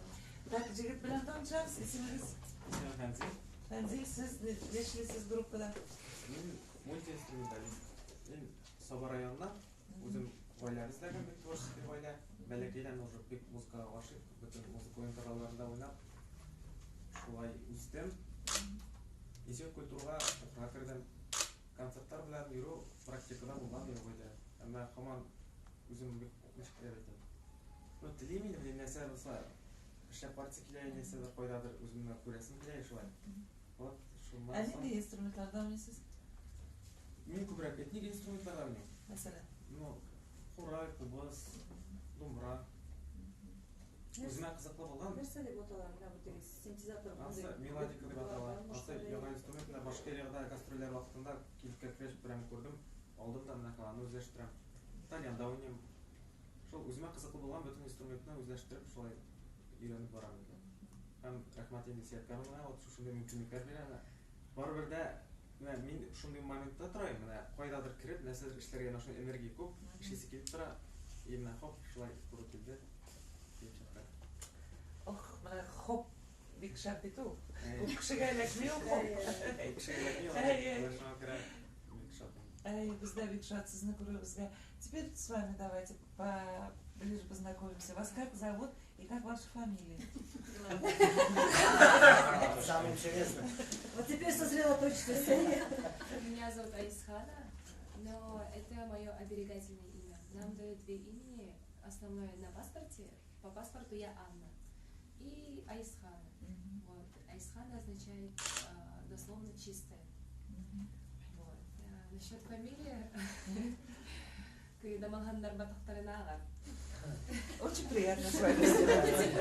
Так, жігіт білен танышамыз, есіміңіз? Фәнзил, сіз нешлісіз группада? Мультиинструменталист. Мен Соба районынан өзім ойлар іздеген бек творческий ойла. Бәлекейден уже бек музыкаға ғашық, бүтін музыка ойындараларында ойнап, шулай өстем. Есет культураға оқуға кірдім. Концерттар білән йөрү практикада болған мен ойда. Әмма һаман өзім бек мешкілер етем. Ну, тілеймін білем нәрсе болса, эшләп партия килә, нәрсәдер кайдадыр үземне күрәсем килә шулай. Вот, шулай. Нинди инструменталарда уйнайсыз? Мен күбрәк этник инструментларда уйнайм. Мәсәлән? Ну, хурай, кубас, думбра. Өзіме қызықлы болған. Нәрсе деп аталар, синтезатор. Асы мелодика деп аталар. Асы яңа инструмент, Башкирияда гастрольдер вакытында киліп кіріп прям көрдім. Алдым да мына қаланы өзлештірем. Италияда ойнайым. Шол өзіме қызықлы болған бүтін инструментті өзлештіріп, шолай үйреніп барамын. Һәм рахмат енді Серканова, вот шушындай мүмкіндіктер береді. Барыбір де мен шундай моментта тұрайын, мына қайдадыр кіріп, нәрселер ішлерге нашын энергия көп, ішесі келіп тұра, еміне хоп, шулай құры келді. Ох, мына хоп, бик шарт ету. Бұл кішіге әләкмеу хоп. Кішіге әләкмеу, шуға кіра бик шат. Бізде бик шат сізні көруімізге. Теперь с вами давайте ближе познакомимся. Вас как зовут и как ваша фамилия? Самое интересное. Вот теперь сосредоточьтесь. Меня зовут Айсхана, но это мое оберегательное имя. Нам дают две имени. Основное на паспорте. По паспорту я Анна. И Айсхана. Вот. Айсхана означает дословно чистая. Вот. Насчет фамилии. Очень приятно с вами разговаривать.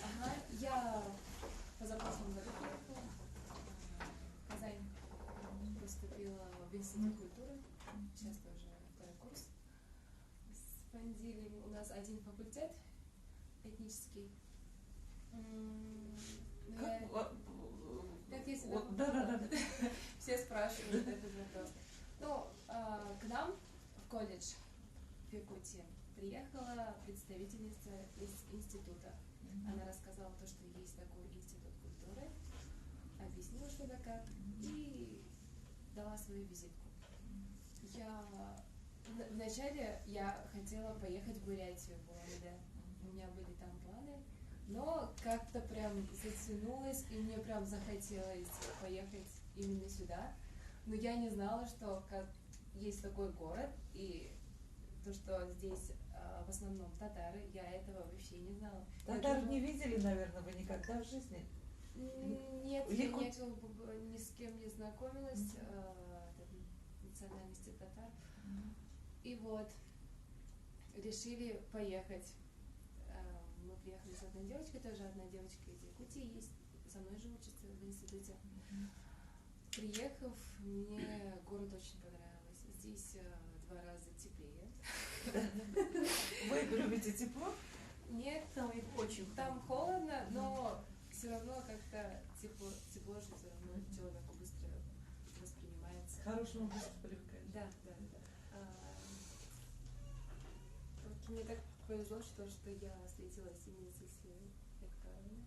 Ага, я позапрошлом году приехала в Казань, поступила в Институт культуры, сейчас тоже второй курс. Спондили у нас один факультет этнический. Как я себя... Да. Все спрашивают этот вопрос. Ну, к нам в колледж в Якутии приехала представительница из института. Она рассказала то, что есть такой институт культуры, объяснила, что да как, и дала свою визитку. Вначале я хотела поехать в Бурятию, в Улан-Удэ. У меня были там планы, но как-то прям затянулось, и мне прям захотелось поехать именно сюда. Но я не знала, что есть такой город, и то, что здесь в основном татары, я этого вообще не знала. Татар не видели, наверное, вы никогда в жизни? Нет, я ни с кем не знакомилась, национальности татар. И вот, решили поехать. Мы приехали с одной девочкой, тоже одна девочка из Якутии есть, со мной же учится в институте. Приехав, мне город очень понравился. Здесь в 2 раза теплее. Вы любите тепло? Нет, там холодно, но все равно как-то тепло же все равно человеку быстро воспринимается. Хорошему быстро привыкаешь. Да. Мне так повезло, что я встретилась именно с Исией Эктаровной.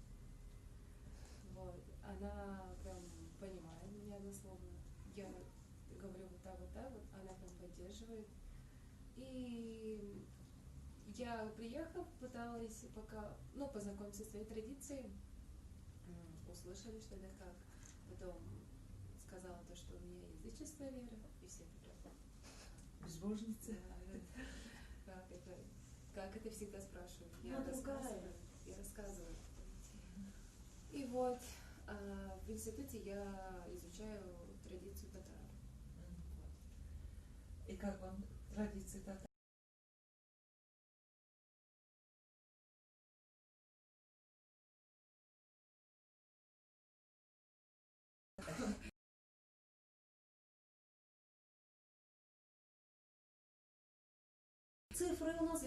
Вот. Она прям понимает меня дословно. Я говорю вот так, она прям поддерживает. И я, приехав, пыталась пока, познакомиться со своей традицией. Услышали, что да как. Потом сказала то, что у меня язычество вера, и все такие. Безбожница. Как это всегда спрашивают. Я рассказываю. И вот в институте я изучаю традицию татар. И как вам традиции татар? Цифры у нас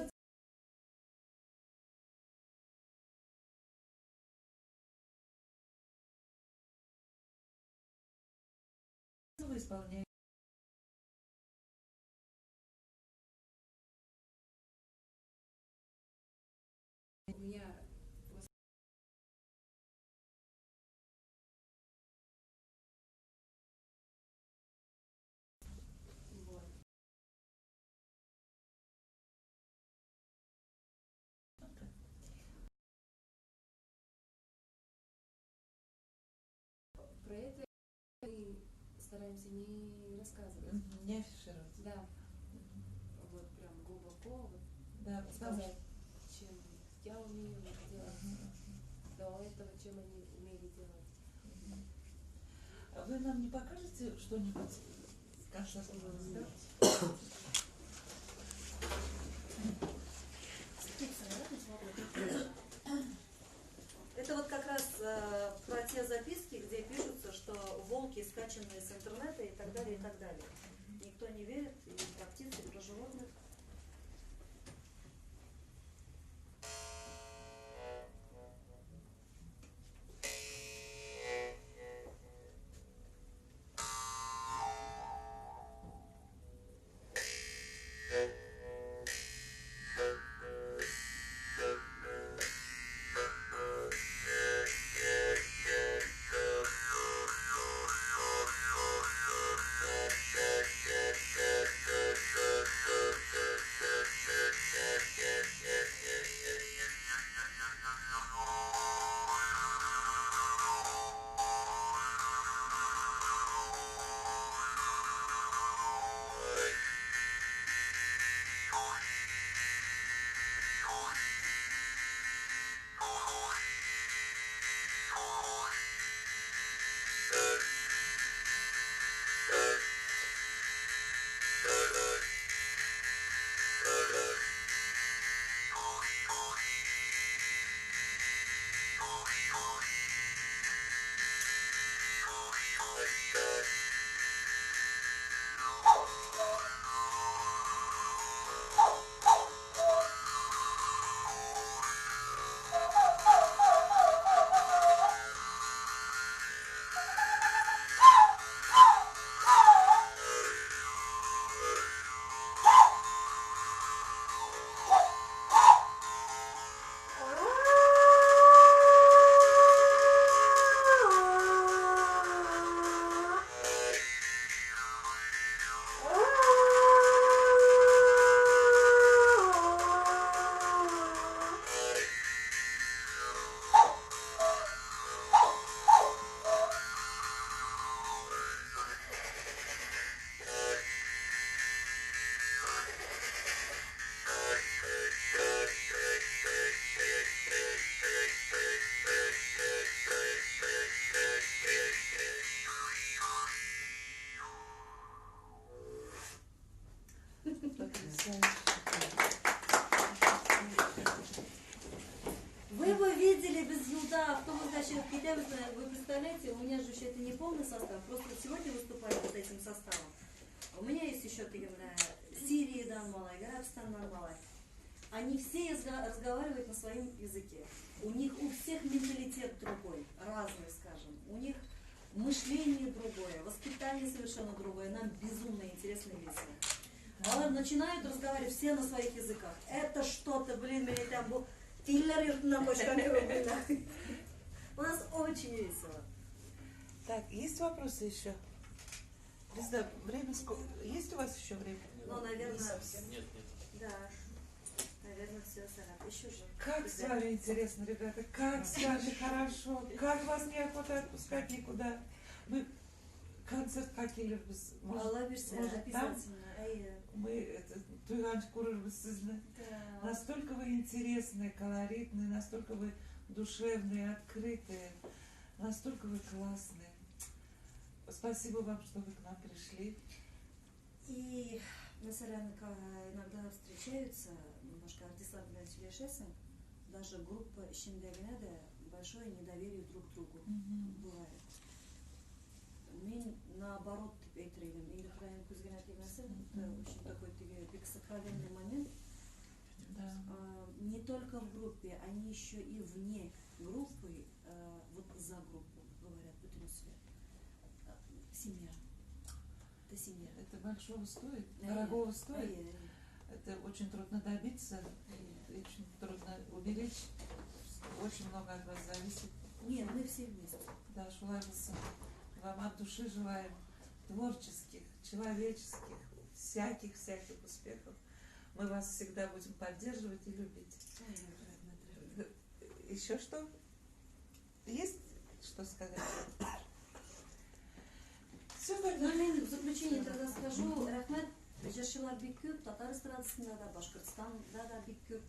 Вы исполняете. У меня вот. Про это мы стараемся не рассказывать. Не афишировать. Да. Вот прям глубоко Да, сказать, чем я умею делать. До этого, чем они умели делать. А вы нам не покажете что-нибудь? Скажите, Это вот как раз про те записки, где пишутся, что волки скачанные с интернета и так далее, и так далее. Никто не верит и про птиц, и про животных. Вы бы видели без Юлда автобус дальше Китая, вы представляете, у меня же еще это не полный состав, просто сегодня выступали вот этим составом. У меня есть еще Сирия, Малай, Арабстан, Малай. Они все разговаривают на своем языке. У них у всех менталитет другой, разный, скажем. У них мышление другое, воспитание совершенно другое. Нам безумно интересно и весело. А начинают разговаривать все на своих языках. Это что-то, блин, меня там был... У нас очень весело. Так, есть вопросы еще? Лиза, время сколько? Есть у вас еще время? Ну, наверное... Не совсем. Нет. Да. Наверное, все, Сарат. Еще же. Как с вами интересно, ребята, как с вами хорошо, как вас неохота отпускать никуда. Мы концерт какие-либо может там мы туйганч курырбыз сізні. Настолько вы интересные, колоритные, настолько вы душевные, открытые, настолько вы классные. Спасибо вам, что вы к нам пришли. И иногда встречаются немножко артистлар bilen сөйлешесің, даже группа ішіндегіне де большое недоверие друг к другу бывает. Мен наоборот деп айтар едім, енді құдайым көзген әтемесі, это очень такой бик сокровенный момент. Не только в группе, они еще и вне группы, вот за группу говорят, bütün свет. Семья. Это семья. Это большого стоит, дорогого стоит. Это очень трудно добиться, очень трудно уберечь. Очень много от вас зависит. Нет, мы все вместе. Да, Шулайбаса. Вам от души желаем творческих, человеческих, всяких успехов. Мы вас всегда будем поддерживать и любить. Еще что? Есть что сказать? Все тогда. Ну, мен в заключение тогда скажу, рахмет, жыршылар бик көп, татар эстрадасында да, Башкортстанда да бик көп.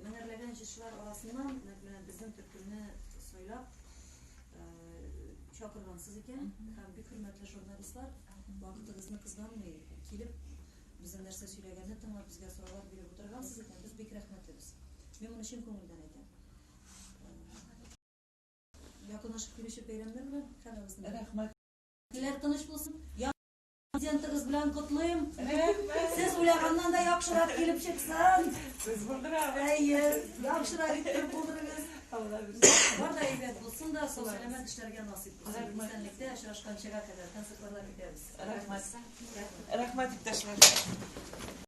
Мәнерләгән жыршылар арасыннан безнең төркемне сайлап чакыргансыз икән, һәм бик хөрмәтле журналистлар, вакытыгызны кызганмый килеп, безнең нәрсә сөйләгәнне тыңлап, безгә сораулар биреп утыргансыз икән, без бик рәхмәтлебез. Men bunu şim ko'ngildan aytaman. Yaqinlashib kelishib bayramlar bilan hammamizni. Rahmat. Sizlar tinch bo'lsin. Prezidentingiz bilan qutlayman. Siz o'ylagandan da yaxshiroq kelib chiqsin. Siz bildiramiz. Yaxshiroq yetib bo'ldiringiz. Barda aybat bo'lsin da sog' salomat ishlarga nasib bo'lsin. Insonlikda shoshqanchaga qadar tansiqlarga ketamiz. Rahmat. Rahmat, yurtdoshlar.